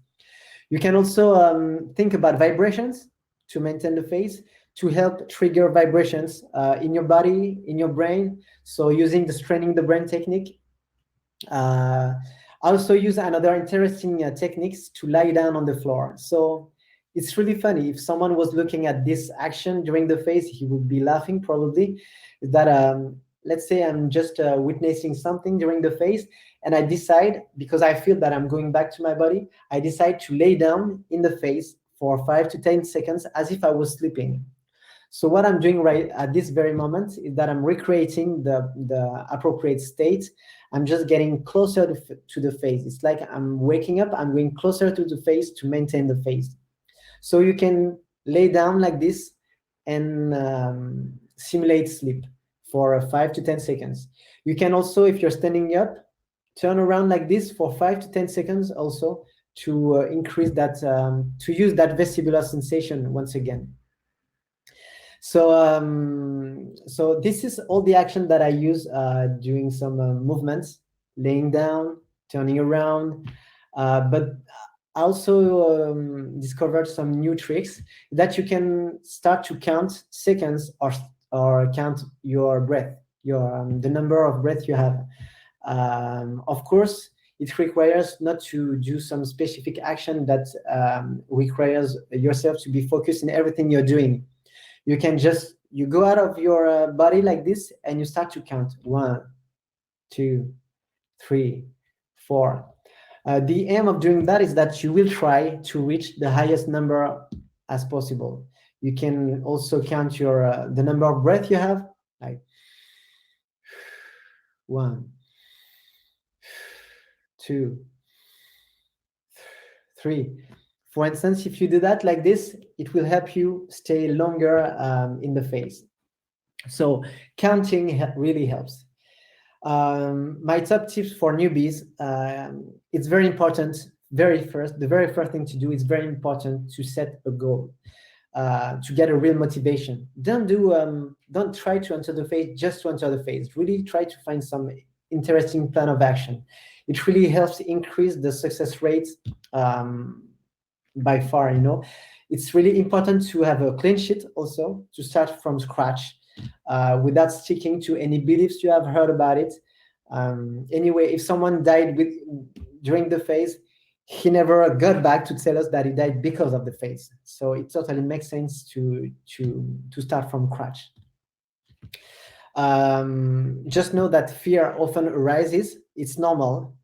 You can also think about vibrations to maintain the face, to help trigger vibrations in your body, in your brain. So using the straining the brain technique. I also use another interesting techniques to lie down on the floor. So it's really funny. If someone was looking at this action during the face, he would be laughing probably. That let's say I'm just witnessing something during the face, and I decide, because I feel that I'm going back to my body, I decide to lay down in the face for 5 to 10 seconds as if I was sleeping. So what I'm doing right at this very moment is that I'm recreating the appropriate state. I'm just getting closer to the face. It's like I'm waking up, I'm going closer to the face to maintain the face. So you can lay down like this and simulate sleep for 5 to 10 seconds. You can also, if you're standing up, turn around like this for 5 to 10 seconds also to increase that, to use that vestibular sensation once again. So this is all the action that I use doing some movements, laying down, turning around, but I also discovered some new tricks that you can start to count seconds or count your breath, the number of breath you have. Of course, it requires not to do some specific action that requires yourself to be focused in everything you're doing. You can just, you go out of your body like this and you start to count 1, 2, 3, 4. The aim of doing that is that you will try to reach the highest number as possible. You can also count your the number of breath you have, like 1, 2, 3. For instance, if you do that like this, it will help you stay longer in the face. So counting really helps. My top tips for newbies, it's very important. The very first thing to do is very important to set a goal, to get a real motivation. Don't try to enter the face just to enter the face. Really try to find some interesting plan of action. it really helps increase the success rate by far. It's really important to have a clean sheet, also to start from scratch, without sticking to any beliefs you have heard about it. Anyway, if someone died during the phase, he never got back to tell us that he died because of the phase. So it totally makes sense to start from scratch. Just know that fear often arises. It's normal.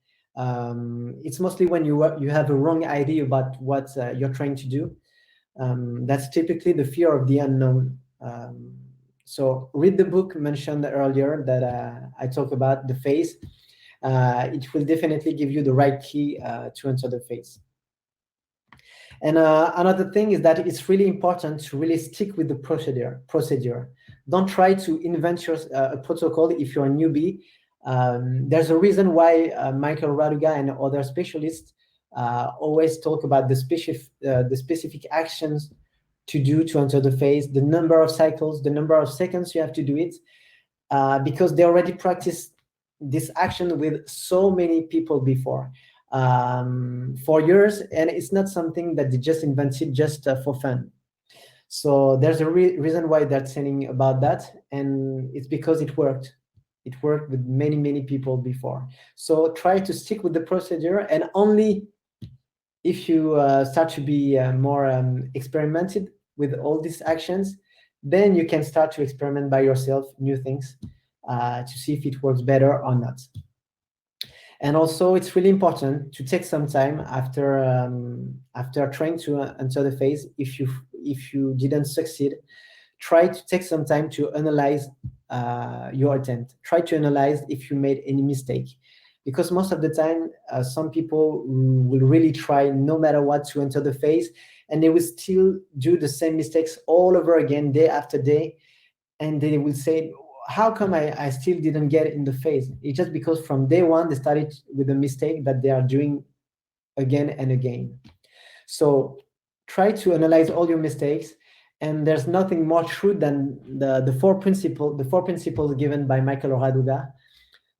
It's mostly when you have a wrong idea about what you're trying to do. That's typically the fear of the unknown. So read the book mentioned earlier that I talk about, the phase. It will definitely give you the right key to enter the phase. And another thing is that it's really important to really stick with the procedure. Don't try to invent a protocol if you're a newbie. There's a reason why Michael Raduga and other specialists always talk about the specific actions to do to enter the phase, the number of cycles, the number of seconds you have to do it, because they already practiced this action with so many people before, for years, and it's not something that they just invented just for fun. So there's a reason why they're telling about that, and it's because it worked. It worked with many people before. So try to stick with the procedure, and only if you start to be more experimented with all these actions, then you can start to experiment by yourself new things to see if it works better or not. And also, it's really important to take some time after trying to enter the phase. If you didn't succeed, try to take some time to analyze your attempt. Try to analyze if you made any mistake, because most of the time, some people will really try no matter what to enter the phase, and they will still do the same mistakes all over again, day after day, and they will say, how come I still didn't get in the phase? It's just because from day one they started with a mistake that they are doing again and again. So try to analyze all your mistakes, and there's nothing more true than the four principles given by Michael Raduga.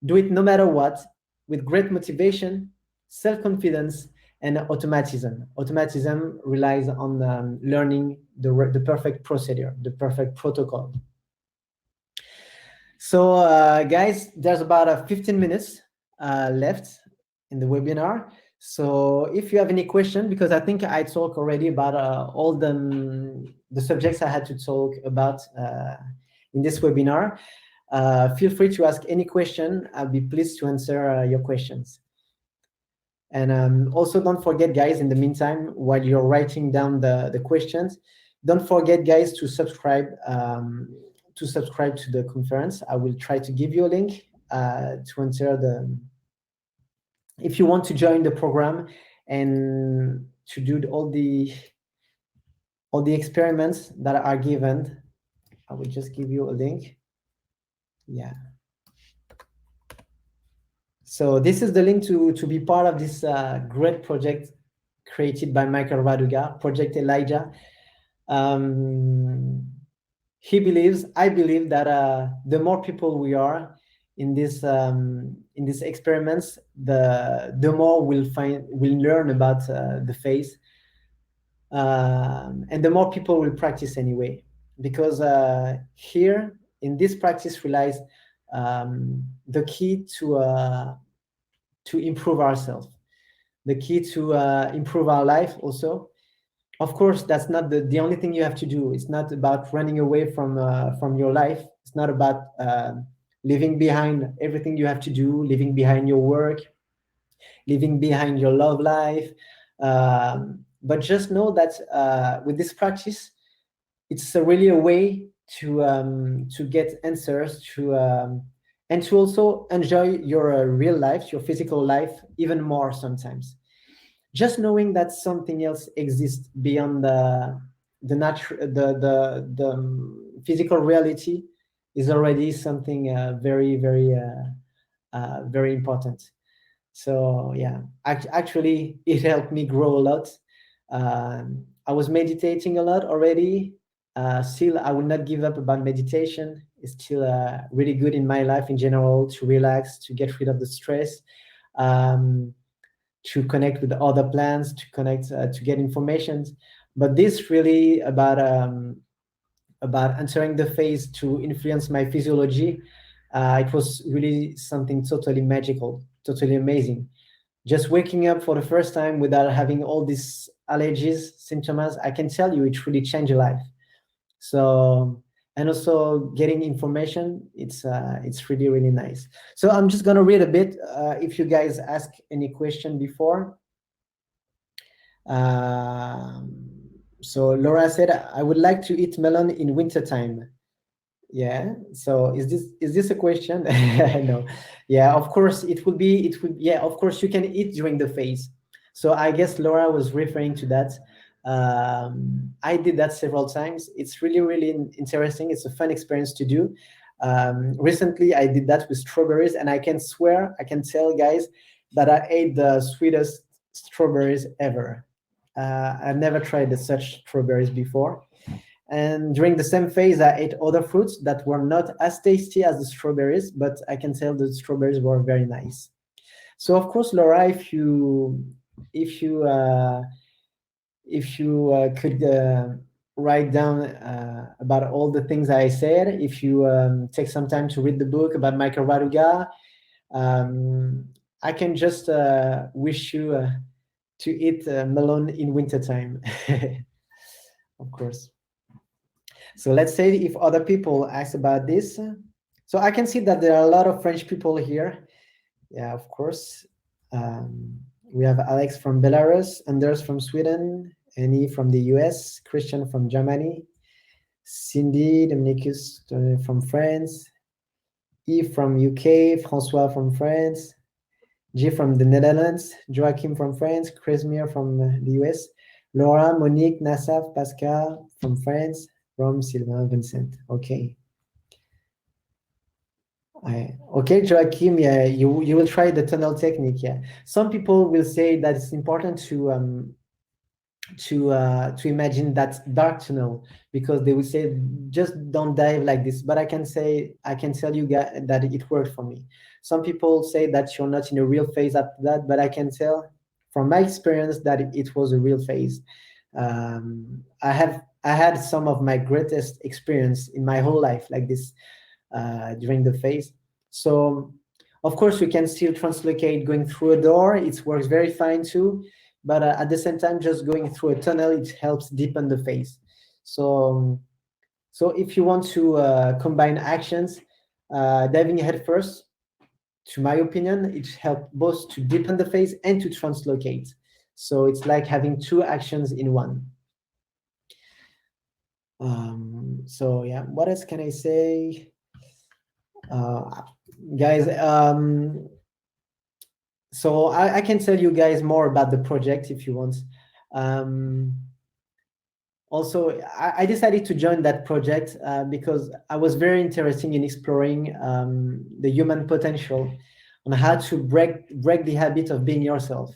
Do it no matter what, with great motivation, self-confidence, and automatism. Automatism relies on learning the perfect procedure, the perfect protocol. So guys, there's about 15 minutes left in the webinar. So if you have any question, because I think I talked already about all the subjects I had to talk about in this webinar, feel free to ask any question. I'll be pleased to answer your questions. And also, don't forget, guys, in the meantime, while you're writing down the questions, don't forget, guys, to subscribe to the conference. I will try to give you a link to enter if you want to join the program and to do all the experiments that are given. I will just give you a link. Yeah. So this is the link to be part of this great project created by Michael Raduga, Project Elijah. He believes, I believe, that the more people we are in these experiments, the more we'll learn about the phase, and the more people will practice anyway. Because here in this practice relies the key to improve ourselves, the key to improve our life also. Of course, that's not the only thing you have to do. It's not about running away from your life. It's not about leaving behind everything you have to do, leaving behind your work, leaving behind your love life. But just know that with this practice, it's really a way to get answers, and to also enjoy your real life, your physical life, even more sometimes. Just knowing that something else exists beyond the physical reality is already something very important. So yeah, actually it helped me grow a lot. I was meditating a lot already. Still, I will not give up about meditation. It's still really good in my life in general, to relax, to get rid of the stress. um, to connect with other plants, to connect, to get information. But this really about entering the phase to influence my physiology. It was really something totally magical, totally amazing. Just waking up for the first time without having all these allergies, symptoms, I can tell you it really changed your life. So, and also getting information, it's really, really nice. So I'm just gonna read a bit. If you guys ask any question before. So Laura said, I would like to eat melon in wintertime. Yeah. So is this a question? No. Yeah, of course it would, yeah, of course you can eat during the phase. So I guess Laura was referring to that. I did that several times. It's really, really interesting. It's a fun experience to do. Recently I did that with strawberries, and I can swear, I can tell guys that I ate the sweetest strawberries ever. I've never tried such strawberries before. And during the same phase, I ate other fruits that were not as tasty as the strawberries, but I can tell the strawberries were very nice. So of course, Laura, if you uh, if you could write down about all the things I said, if you take some time to read the book about Michael Raduga, um, I can just wish you to eat melon in wintertime, of course. So let's say if other people ask about this. So I can see that there are a lot of French people here. Yeah, of course. We have Alex from Belarus, Anders from Sweden, Annie from the US, Christian from Germany, Cindy, Dominicus from France, Yves from UK, Francois from France, G from the Netherlands, Joachim from France, Chrismir from the US, Laura, Monique, Nassaf, Pascal from France, Rome, Sylvain, Vincent. Okay. Okay, Joachim, yeah, you will try the tunnel technique. Yeah, some people will say that it's important to imagine that dark tunnel, because they will say just don't dive like this. But I can tell you guys that it worked for me. Some people say that you're not in a real phase after that, but I can tell from my experience that it was a real phase. I had some of my greatest experience in my whole life like this during the phase. So of course you can still translocate going through a door. It works very fine too. But at the same time, just going through a tunnel, it helps deepen the phase. So if you want to combine actions, diving head first, to my opinion, it helps both to deepen the phase and to translocate. So it's like having two actions in one. So yeah, what else can I say? Guys, so I can tell you guys more about the project if you want. Also, I decided to join that project because I was very interested in exploring the human potential on how to break the habit of being yourself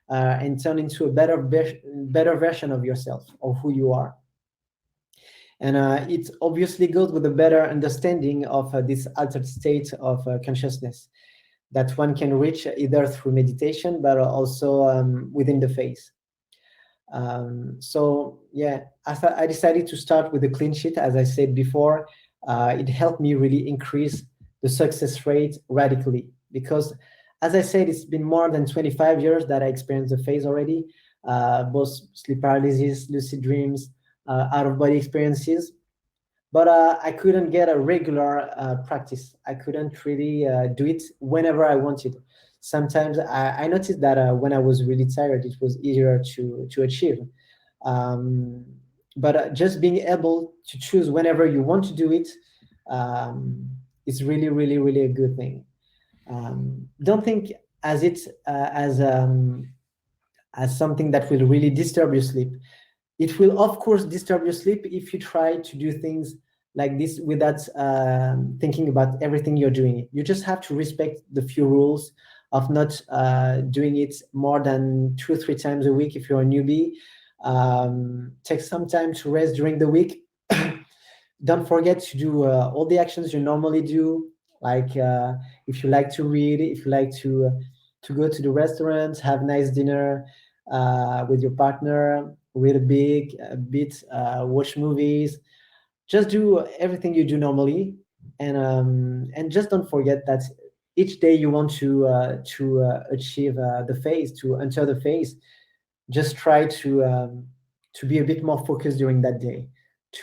and turn into a better version of yourself, of who you are. And it obviously goes with a better understanding of this altered state of consciousness that one can reach either through meditation, but also within the phase. So yeah, I decided to start with a clean sheet. As I said before, it helped me really increase the success rate radically, because as I said, it's been more than 25 years that I experienced the phase already, both sleep paralysis, lucid dreams, out-of-body experiences. But I couldn't get a regular practice. I couldn't really do it whenever I wanted. Sometimes I noticed that when I was really tired, it was easier to achieve. But just being able to choose whenever you want to do it is really, really, really a good thing. Don't think as it as something that will really disturb your sleep. It will, of course, disturb your sleep if you try to do things like this without thinking about everything you're doing. You just have to respect the few rules of not doing it more than 2 or 3 times a week if you're a newbie. Take some time to rest during the week. Don't forget to do all the actions you normally do, like if you like to read, if you like to to go to the restaurant, have nice dinner with your partner, read a bit, watch movies, just do everything you do normally, and just don't forget that each day you want to achieve the phase, to enter the phase. Just try to be a bit more focused during that day,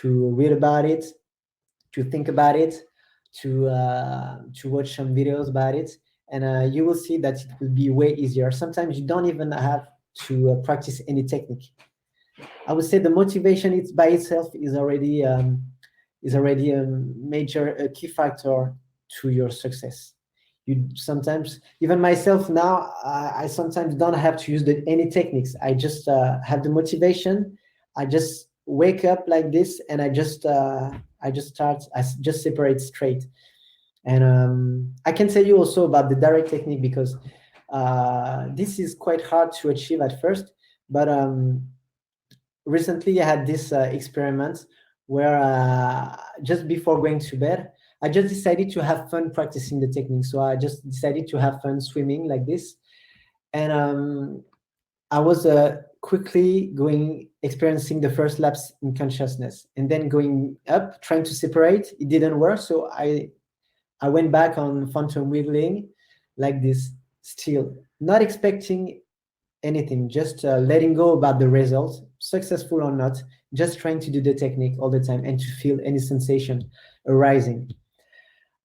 to read about it, to think about it, to watch some videos about it, and you will see that it will be way easier. Sometimes you don't even have to practice any technique. I would say the motivation it's by itself is already a major a key factor to your success. You sometimes, even myself now, I sometimes don't have to use any techniques. I just have the motivation. I just wake up like this, and I just start. Just separate straight. And I can tell you also about the direct technique, because this is quite hard to achieve at first. But recently I had this experiment where just before going to bed, I just decided to have fun practicing the technique. So I just decided to have fun swimming like this. And I was quickly experiencing the first laps in consciousness, and then going up, trying to separate. It didn't work. So I went back on phantom wiggling like this, still not expecting anything, just letting go about the results, successful or not, just trying to do the technique all the time and to feel any sensation arising.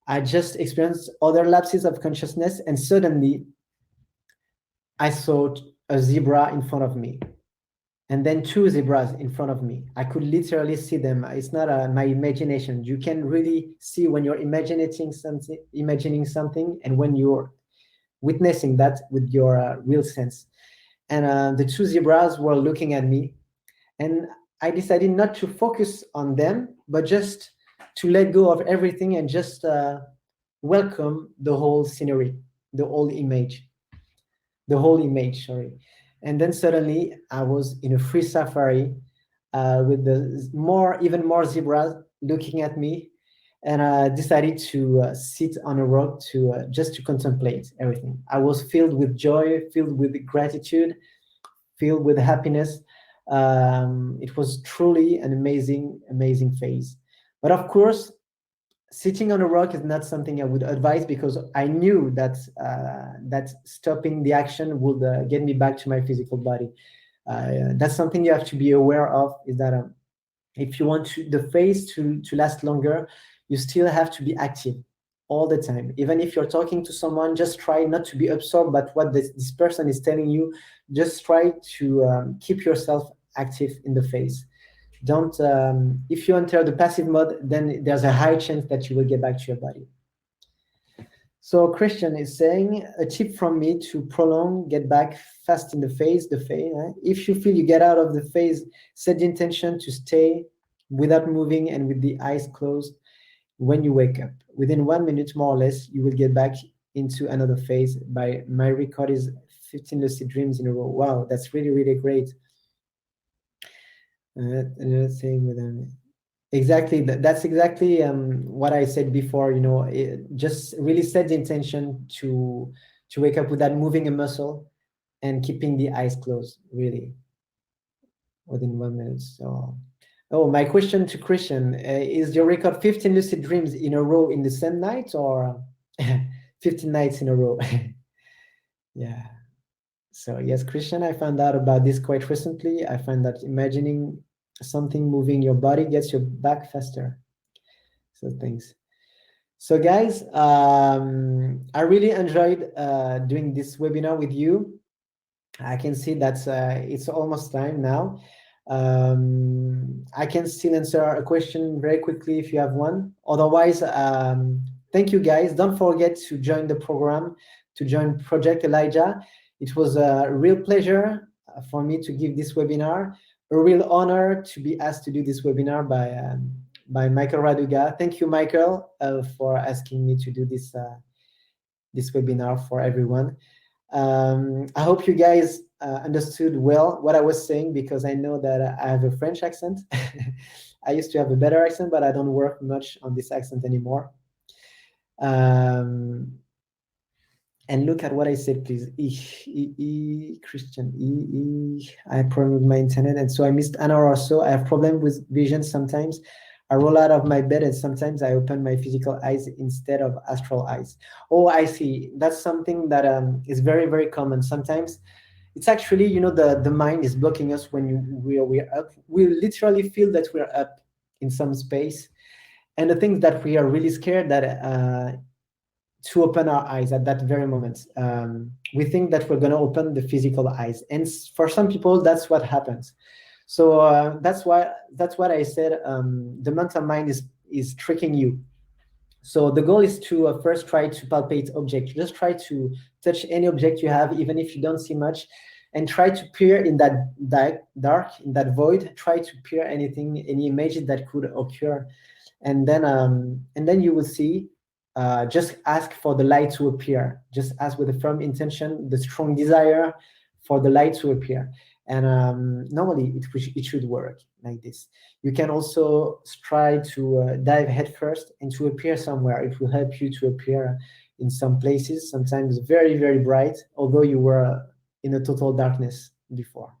I just experienced other lapses of consciousness, and suddenly I saw a zebra in front of me, and then two zebras in front of me. I could literally see them. It's not my imagination. You can really see when you're imagining something, and when you're witnessing that with your real sense. And the two zebras were looking at me, and I decided not to focus on them, but just to let go of everything and just welcome the whole scenery, the whole image, sorry. And then suddenly I was in a free safari with even more zebras looking at me, and I decided to sit on a rock to just to contemplate everything. I was filled with joy, filled with gratitude, filled with happiness. It was truly an amazing phase. But of course, sitting on a rock is not something I would advise, because I knew that that stopping the action would get me back to my physical body. That's something you have to be aware of, is that if you want the phase to last longer, you still have to be active all the time. Even if you're talking to someone, just try not to be absorbed by what this person is telling you. Just try to keep yourself active in the phase. Don't if you enter the passive mode, then there's a high chance that you will get back to your body. So Christian is saying, a tip from me to prolong, get back fast in the phase. If you feel you get out of the phase, set the intention to stay without moving and with the eyes closed. When you wake up, within 1 minute more or less, you will get back into another phase. By my record is 15 lucid dreams in a row. Wow, that's really great. Another thing with exactly that's exactly what I said before. Just really set the intention to wake up without moving a muscle and keeping the eyes closed, really, within 1 minute. So, oh, my question to Christian is your record 15 lucid dreams in a row in the same night, or 15 nights in a row? Yeah. So yes, Christian, I found out about this quite recently. I find that imagining something moving your body gets you back faster. So thanks. So guys, I really enjoyed doing this webinar with you. I can see that it's almost time now. I can still answer a question very quickly if you have one. Otherwise, thank you guys. Don't forget to join the program, to join Project Elijah. It was a real pleasure for me to give this webinar, a real honor to be asked to do this webinar by Michael Raduga. Thank you, Michael, for asking me to do this webinar for everyone. I hope you guys understood well what I was saying, because I know that I have a French accent. I used to have a better accent, but I don't work much on this accent anymore. And And look at what I said, please. Christian, I have problem with my internet, and so I missed an hour or so. I have problem with vision sometimes. I roll out of my bed, and sometimes I open my physical eyes instead of astral eyes. Oh, I see. That's something that is very, very common. Sometimes it's actually, the mind is blocking us when we're up. We literally feel that we're up in some space, and the things that we are really scared that to open our eyes at that very moment. We think that we're going to open the physical eyes, and for some people, that's what happens. So that's what I said. The mental mind is tricking you. So the goal is to first try to palpate object. Just try to touch any object you have, even if you don't see much, and try to peer in that dark, in that void. Try to peer anything, any image that could occur, and then you will see. Just ask for the light to appear. Just ask with a firm intention, the strong desire for the light to appear. And normally it should work like this. You can also try to dive headfirst and to appear somewhere. It will help you to appear in some places, sometimes very, very bright, although you were in a total darkness before.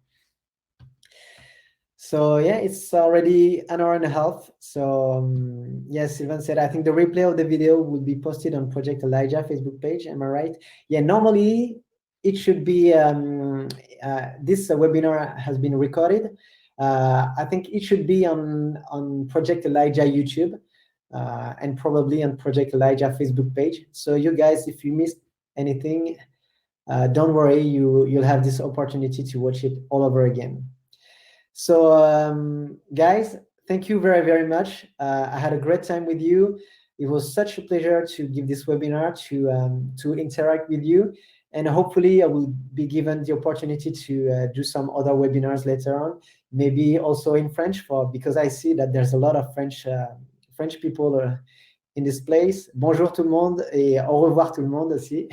So yeah, it's already an hour and a half. So yes, Sylvain said, I think the replay of the video will be posted on Project Elijah Facebook page. Am I right? Yeah, normally it should be, this webinar has been recorded. I think it should be on Project Elijah YouTube and probably on Project Elijah Facebook page. So you guys, if you missed anything, don't worry, you'll have this opportunity to watch it all over again. So guys, thank you very, very much. I had a great time with you. It was such a pleasure to give this webinar, to interact with you, and hopefully I will be given the opportunity to do some other webinars later on, maybe also in French, because I see that there's a lot of French people in this place. Bonjour tout le monde et au revoir tout le monde aussi.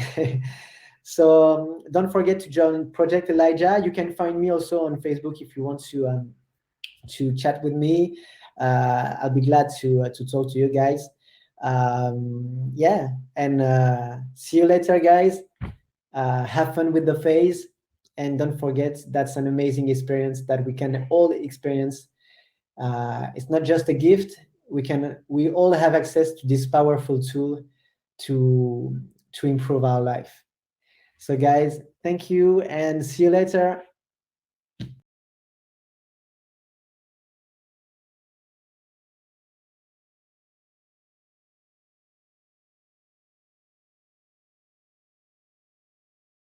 So don't forget to join Project Elijah. You can find me also on Facebook if you want to chat with me. I'll be glad to talk to you guys. Yeah, and see you later, guys. Have fun with the phase, and don't forget that's an amazing experience that we can all experience. It's not just a gift. We all have access to this powerful tool to improve our life. So guys, thank you and see you later.